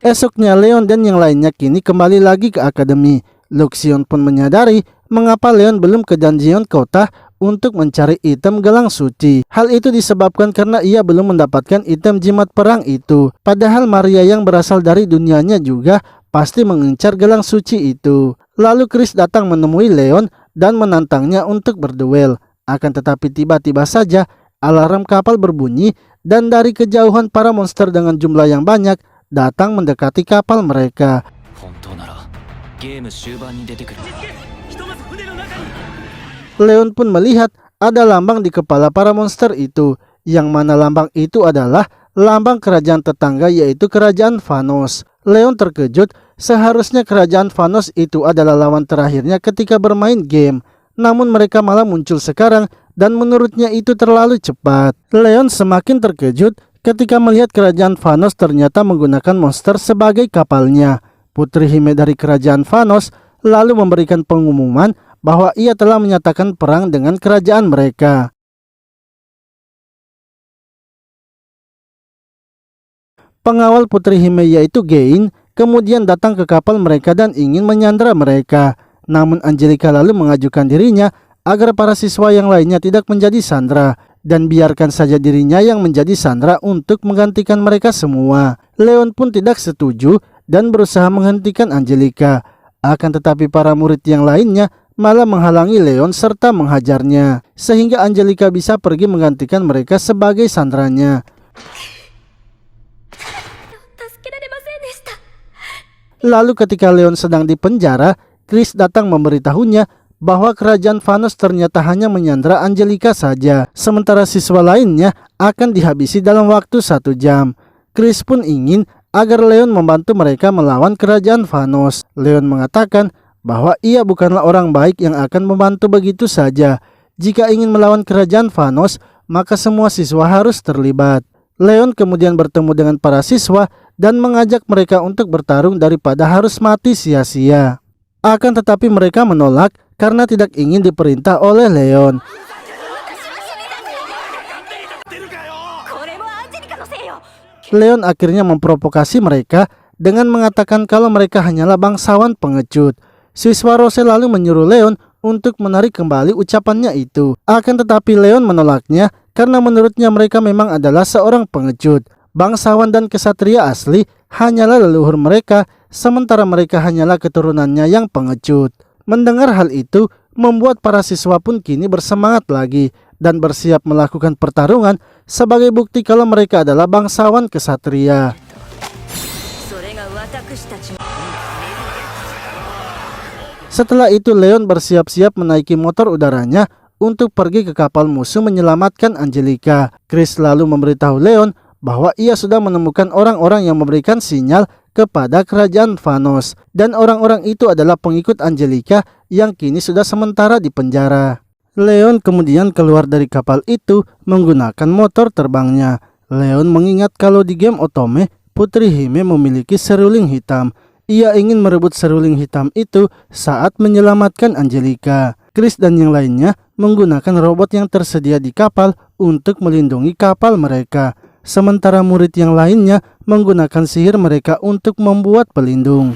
Esoknya Leon dan yang lainnya kini kembali lagi ke akademi. Luxion pun menyadari mengapa Leon belum ke dungeon kota untuk mencari item gelang suci. Hal itu disebabkan karena ia belum mendapatkan item jimat perang itu. Padahal Maria yang berasal dari dunianya juga pasti mengincar gelang suci itu. Lalu Chris datang menemui Leon dan menantangnya untuk berduel. Akan tetapi tiba-tiba saja alarm kapal berbunyi dan dari kejauhan para monster dengan jumlah yang banyak datang mendekati kapal mereka. Leon pun melihat ada lambang di kepala para monster itu, yang mana lambang itu adalah lambang kerajaan tetangga yaitu kerajaan Vanos. Leon terkejut, seharusnya kerajaan Vanos itu adalah lawan terakhirnya ketika bermain game. Namun mereka malah muncul sekarang dan menurutnya itu terlalu cepat. Leon semakin terkejut ketika melihat kerajaan Vanos ternyata menggunakan monster sebagai kapalnya. Putri Hime dari kerajaan Vanos lalu memberikan pengumuman bahwa ia telah menyatakan perang dengan kerajaan mereka. Pengawal Putri Hime yaitu Gain kemudian datang ke kapal mereka dan ingin menyandra mereka. Namun Angelica lalu mengajukan dirinya agar para siswa yang lainnya tidak menjadi sandra dan biarkan saja dirinya yang menjadi sandra untuk menggantikan mereka semua. Leon pun tidak setuju dan berusaha menghentikan Angelica. Akan tetapi para murid yang lainnya malah menghalangi Leon serta menghajarnya, sehingga Angelica bisa pergi menggantikan mereka sebagai sandranya. Lalu ketika Leon sedang di penjara, Chris datang memberitahunya bahwa kerajaan Vanos ternyata hanya menyandra Angelica saja, sementara siswa lainnya akan dihabisi dalam waktu 1 jam. Chris pun ingin agar Leon membantu mereka melawan kerajaan Vanos. Leon mengatakan bahwa ia bukanlah orang baik yang akan membantu begitu saja. Jika ingin melawan kerajaan Vanos, maka semua siswa harus terlibat. Leon kemudian bertemu dengan para siswa dan mengajak mereka untuk bertarung daripada harus mati sia-sia. Akan tetapi mereka menolak karena tidak ingin diperintah oleh Leon. Leon akhirnya memprovokasi mereka dengan mengatakan kalau mereka hanyalah bangsawan pengecut. Siswa Rose lalu menyuruh Leon untuk menarik kembali ucapannya itu. Akan tetapi Leon menolaknya karena menurutnya mereka memang adalah seorang pengecut. Bangsawan dan kesatria asli hanyalah leluhur mereka, sementara mereka hanyalah keturunannya yang pengecut. Mendengar hal itu, membuat para siswa pun kini bersemangat lagi dan bersiap melakukan pertarungan sebagai bukti kalau mereka adalah bangsawan kesatria. Setelah itu Leon bersiap-siap menaiki motor udaranya untuk pergi ke kapal musuh menyelamatkan Angelica. Chris lalu memberitahu Leon bahwa ia sudah menemukan orang-orang yang memberikan sinyal kepada kerajaan Vanos, dan orang-orang itu adalah pengikut Angelica yang kini sudah sementara di penjara. Leon kemudian keluar dari kapal itu menggunakan motor terbangnya. Leon mengingat kalau di game Otome, Putri Hime memiliki seruling hitam. Ia ingin merebut seruling hitam itu saat menyelamatkan Angelica. Chris dan yang lainnya menggunakan robot yang tersedia di kapal untuk melindungi kapal mereka. Sementara murid yang lainnya menggunakan sihir mereka untuk membuat pelindung.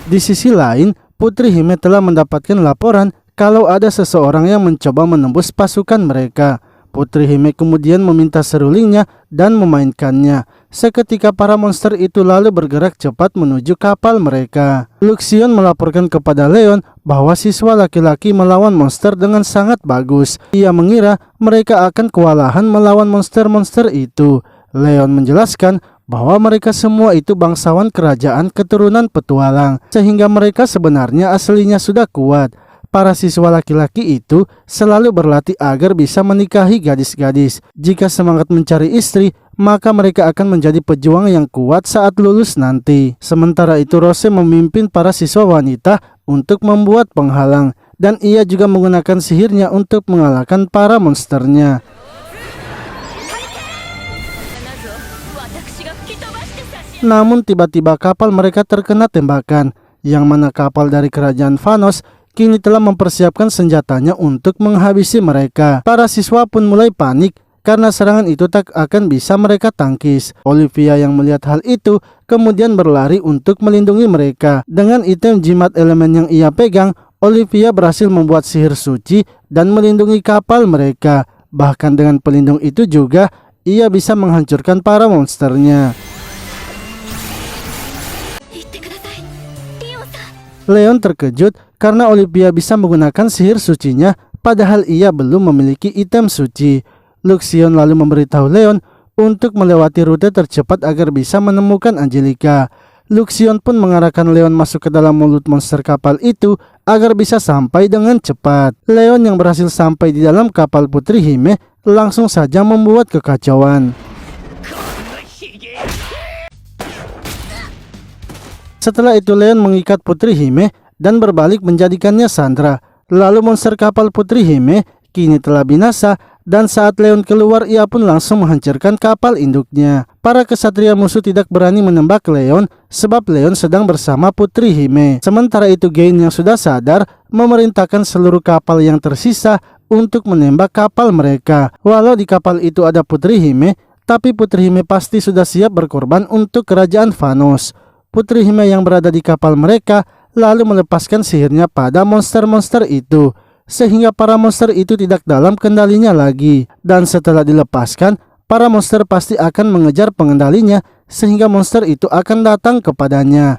Di sisi lain, Putri Hime telah mendapatkan laporan kalau ada seseorang yang mencoba menembus pasukan mereka. Putri Hime kemudian meminta serulingnya dan memainkannya. Seketika para monster itu lalu bergerak cepat menuju kapal mereka. Luxion melaporkan kepada Leon bahwa siswa laki-laki melawan monster dengan sangat bagus. Ia mengira mereka akan kewalahan melawan monster-monster itu. Leon menjelaskan bahwa mereka semua itu bangsawan kerajaan keturunan petualang, sehingga mereka sebenarnya aslinya sudah kuat. Para siswa laki-laki itu selalu berlatih agar bisa menikahi gadis-gadis. Jika semangat mencari istri, maka mereka akan menjadi pejuang yang kuat saat lulus nanti. Sementara itu Rose memimpin para siswa wanita untuk membuat penghalang, dan ia juga menggunakan sihirnya untuk mengalahkan para monsternya. Namun tiba-tiba kapal mereka terkena tembakan, yang mana kapal dari kerajaan Vanos kini telah mempersiapkan senjatanya untuk menghabisi mereka. Para siswa pun mulai panik karena serangan itu tak akan bisa mereka tangkis. Olivia yang melihat hal itu kemudian berlari untuk melindungi mereka. Dengan item jimat elemen yang ia pegang, Olivia berhasil membuat sihir suci dan melindungi kapal mereka. Bahkan dengan pelindung itu juga, ia bisa menghancurkan para monsternya. Leon terkejut karena Olivia bisa menggunakan sihir sucinya, padahal ia belum memiliki item suci. Luxion lalu memberitahu Leon untuk melewati rute tercepat agar bisa menemukan Angelica. Luxion pun mengarahkan Leon masuk ke dalam mulut monster kapal itu agar bisa sampai dengan cepat. Leon yang berhasil sampai di dalam kapal Putri Hime langsung saja membuat kekacauan. Setelah itu Leon mengikat Putri Hime dan berbalik menjadikannya sandra. Lalu monster kapal Putri Hime kini telah binasa, dan saat Leon keluar ia pun langsung menghancurkan kapal induknya. Para kesatria musuh tidak berani menembak Leon sebab Leon sedang bersama Putri Hime. Sementara itu Gain yang sudah sadar memerintahkan seluruh kapal yang tersisa untuk menembak kapal mereka. Walau di kapal itu ada Putri Hime, tapi Putri Hime pasti sudah siap berkorban untuk kerajaan Vanos. Putri Hime yang berada di kapal mereka lalu melepaskan sihirnya pada monster-monster itu, sehingga para monster itu tidak dalam kendalinya lagi. Dan setelah dilepaskan, para monster pasti akan mengejar pengendalinya, sehingga monster itu akan datang kepadanya.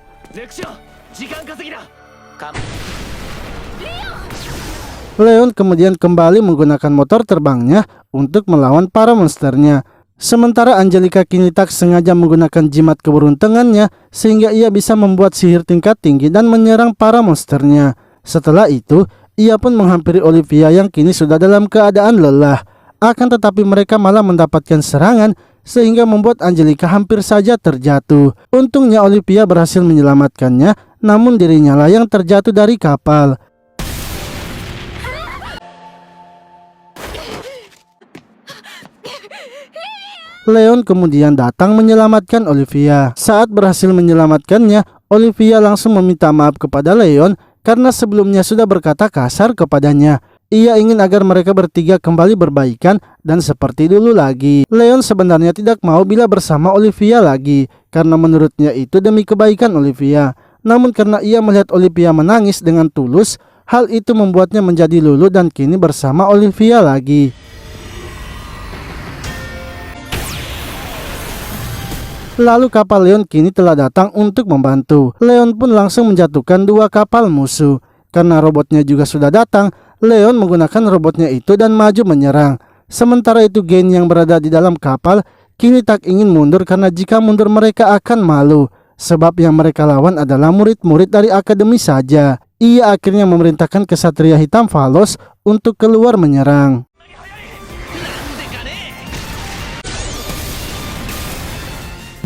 Leon kemudian kembali menggunakan motor terbangnya untuk melawan para monsternya. Sementara Angelica kini tak sengaja menggunakan jimat keberuntungannya sehingga ia bisa membuat sihir tingkat tinggi dan menyerang para monsternya. Setelah itu, ia pun menghampiri Olivia yang kini sudah dalam keadaan lelah. Akan tetapi mereka malah mendapatkan serangan sehingga membuat Angelica hampir saja terjatuh. Untungnya Olivia berhasil menyelamatkannya, namun dirinya lah yang terjatuh dari kapal. Leon kemudian datang menyelamatkan Olivia. Saat berhasil menyelamatkannya, Olivia langsung meminta maaf kepada Leon karena sebelumnya sudah berkata kasar kepadanya. Ia ingin agar mereka bertiga kembali berbaikan dan seperti dulu lagi. Leon sebenarnya tidak mau bila bersama Olivia lagi karena menurutnya itu demi kebaikan Olivia. Namun karena ia melihat Olivia menangis dengan tulus, hal itu membuatnya menjadi luluh dan kini bersama Olivia lagi. Lalu kapal Leon kini telah datang untuk membantu. Leon pun langsung menjatuhkan 2 kapal musuh. Karena robotnya juga sudah datang, Leon menggunakan robotnya itu dan maju menyerang. Sementara itu Gain yang berada di dalam kapal kini tak ingin mundur karena jika mundur mereka akan malu. Sebab yang mereka lawan adalah murid-murid dari akademi saja. Ia akhirnya memerintahkan kesatria hitam Valos untuk keluar menyerang.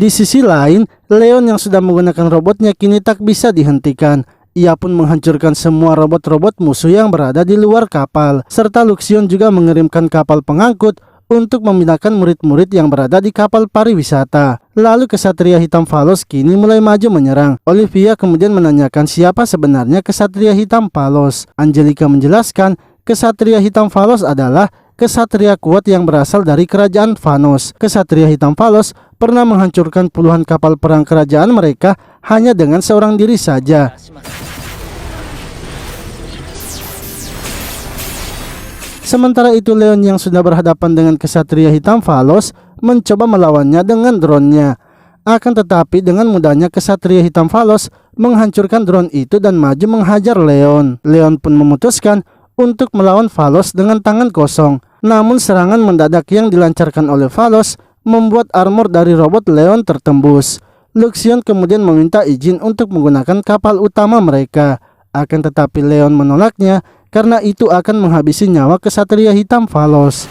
Di sisi lain, Leon yang sudah menggunakan robotnya kini tak bisa dihentikan. Ia pun menghancurkan semua robot-robot musuh yang berada di luar kapal. Serta Luxion juga mengirimkan kapal pengangkut untuk memindahkan murid-murid yang berada di kapal pariwisata. Lalu kesatria hitam Valos kini mulai maju menyerang. Olivia kemudian menanyakan siapa sebenarnya kesatria hitam Valos. Angelica menjelaskan kesatria hitam Valos adalah kesatria kuat yang berasal dari kerajaan Vanos. Kesatria hitam Valos pernah menghancurkan puluhan kapal perang kerajaan mereka hanya dengan seorang diri saja. Sementara itu Leon yang sudah berhadapan dengan kesatria hitam Valos mencoba melawannya dengan drone-nya. Akan tetapi dengan mudahnya kesatria hitam Valos menghancurkan drone itu dan maju menghajar Leon. Leon pun memutuskan untuk melawan Valos dengan tangan kosong. Namun serangan mendadak yang dilancarkan oleh Valos membuat armor dari robot Leon tertembus. Luxion kemudian meminta izin untuk menggunakan kapal utama mereka. Akan tetapi Leon menolaknya karena itu akan menghabisi nyawa kesatria hitam Valos.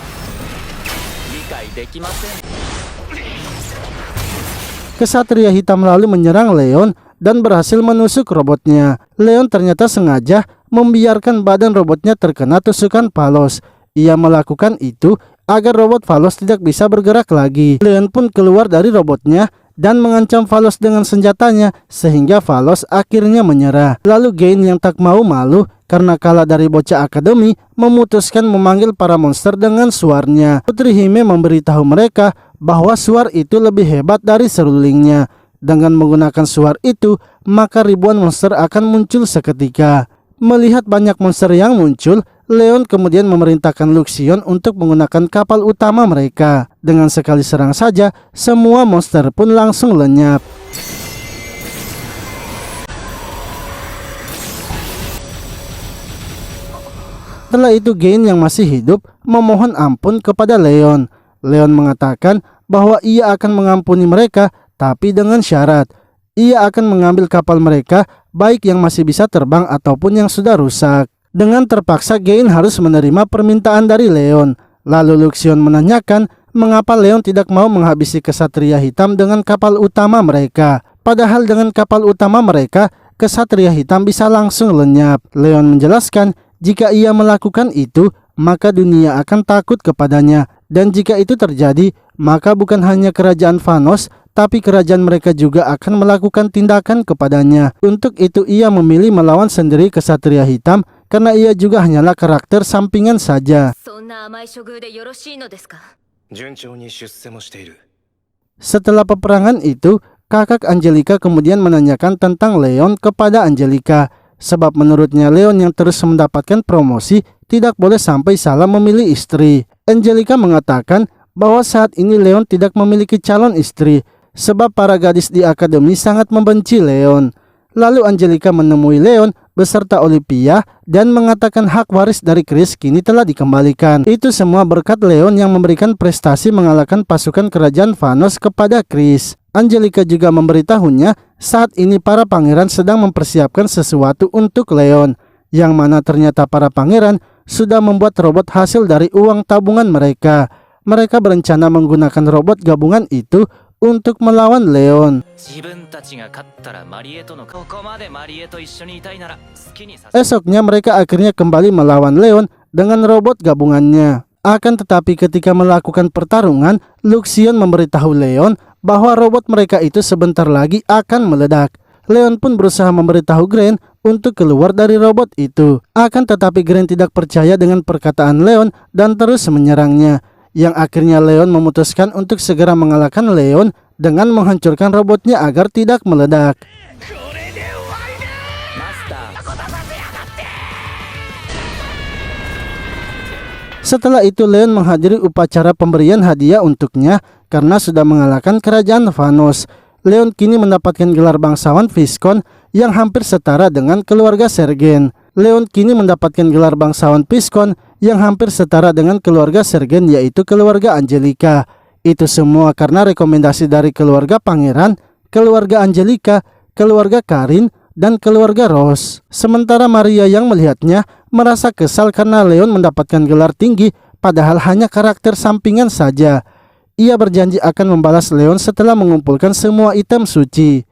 Kesatria hitam lalu menyerang Leon dan berhasil menusuk robotnya. Leon ternyata sengaja membiarkan badan robotnya terkena tusukan Valos. Ia melakukan itu agar robot Valos tidak bisa bergerak lagi. Leon pun keluar dari robotnya dan mengancam Valos dengan senjatanya sehingga Valos akhirnya menyerah. Lalu Gain yang tak mau malu karena kalah dari bocah akademi memutuskan memanggil para monster dengan suarnya. Putri Hime memberitahu mereka bahwa suar itu lebih hebat dari serulingnya. Dengan menggunakan suar itu maka ribuan monster akan muncul seketika. Melihat banyak monster yang muncul, Leon kemudian memerintahkan Luxion untuk menggunakan kapal utama mereka. Dengan sekali serang saja, semua monster pun langsung lenyap. Setelah itu Gain yang masih hidup memohon ampun kepada Leon. Leon mengatakan bahwa ia akan mengampuni mereka tapi dengan syarat. Ia akan mengambil kapal mereka baik yang masih bisa terbang ataupun yang sudah rusak. Dengan terpaksa Gain harus menerima permintaan dari Leon. Lalu Luxion menanyakan mengapa Leon tidak mau menghabisi kesatria hitam dengan kapal utama mereka. Padahal dengan kapal utama mereka, kesatria hitam bisa langsung lenyap. Leon menjelaskan jika ia melakukan itu, maka dunia akan takut kepadanya. Dan jika itu terjadi, maka bukan hanya kerajaan Vanos, tapi kerajaan mereka juga akan melakukan tindakan kepadanya. Untuk itu ia memilih melawan sendiri kesatria hitam karena ia juga hanyalah karakter sampingan saja. Setelah peperangan itu, kakak Angelica kemudian menanyakan tentang Leon kepada Angelica. Sebab menurutnya Leon yang terus mendapatkan promosi tidak boleh sampai salah memilih istri. Angelica mengatakan bahwa saat ini Leon tidak memiliki calon istri sebab para gadis di akademi sangat membenci Leon. Lalu Angelica menemui Leon beserta Olivia dan mengatakan hak waris dari Chris kini telah dikembalikan. Itu semua berkat Leon yang memberikan prestasi mengalahkan pasukan kerajaan Vanos kepada Chris. Angelica juga memberitahunya saat ini para pangeran sedang mempersiapkan sesuatu untuk Leon, yang mana ternyata para pangeran sudah membuat robot hasil dari uang tabungan mereka. Mereka berencana menggunakan robot gabungan itu untuk melawan Leon. Esoknya mereka akhirnya kembali melawan Leon dengan robot gabungannya. Akan tetapi ketika melakukan pertarungan, Luxion memberitahu Leon bahwa robot mereka itu sebentar lagi akan meledak. Leon pun berusaha memberitahu Gren untuk keluar dari robot itu. Akan tetapi Gren tidak percaya dengan perkataan Leon dan terus menyerangnya. Yang akhirnya Leon memutuskan untuk segera mengalahkan Leon dengan menghancurkan robotnya agar tidak meledak. Setelah itu Leon menghadiri upacara pemberian hadiah untuknya karena sudah mengalahkan kerajaan Vanos. Leon kini mendapatkan gelar bangsawan Viscount yang hampir setara dengan keluarga Sergen. Leon kini mendapatkan gelar bangsawan Viscount yang hampir setara dengan keluarga Sergen, yaitu keluarga Angelica. Itu semua karena rekomendasi dari keluarga pangeran, keluarga Angelica, keluarga Karin, dan keluarga Rose. Sementara Maria yang melihatnya merasa kesal karena Leon mendapatkan gelar tinggi padahal hanya karakter sampingan saja. Ia berjanji akan membalas Leon setelah mengumpulkan semua item suci.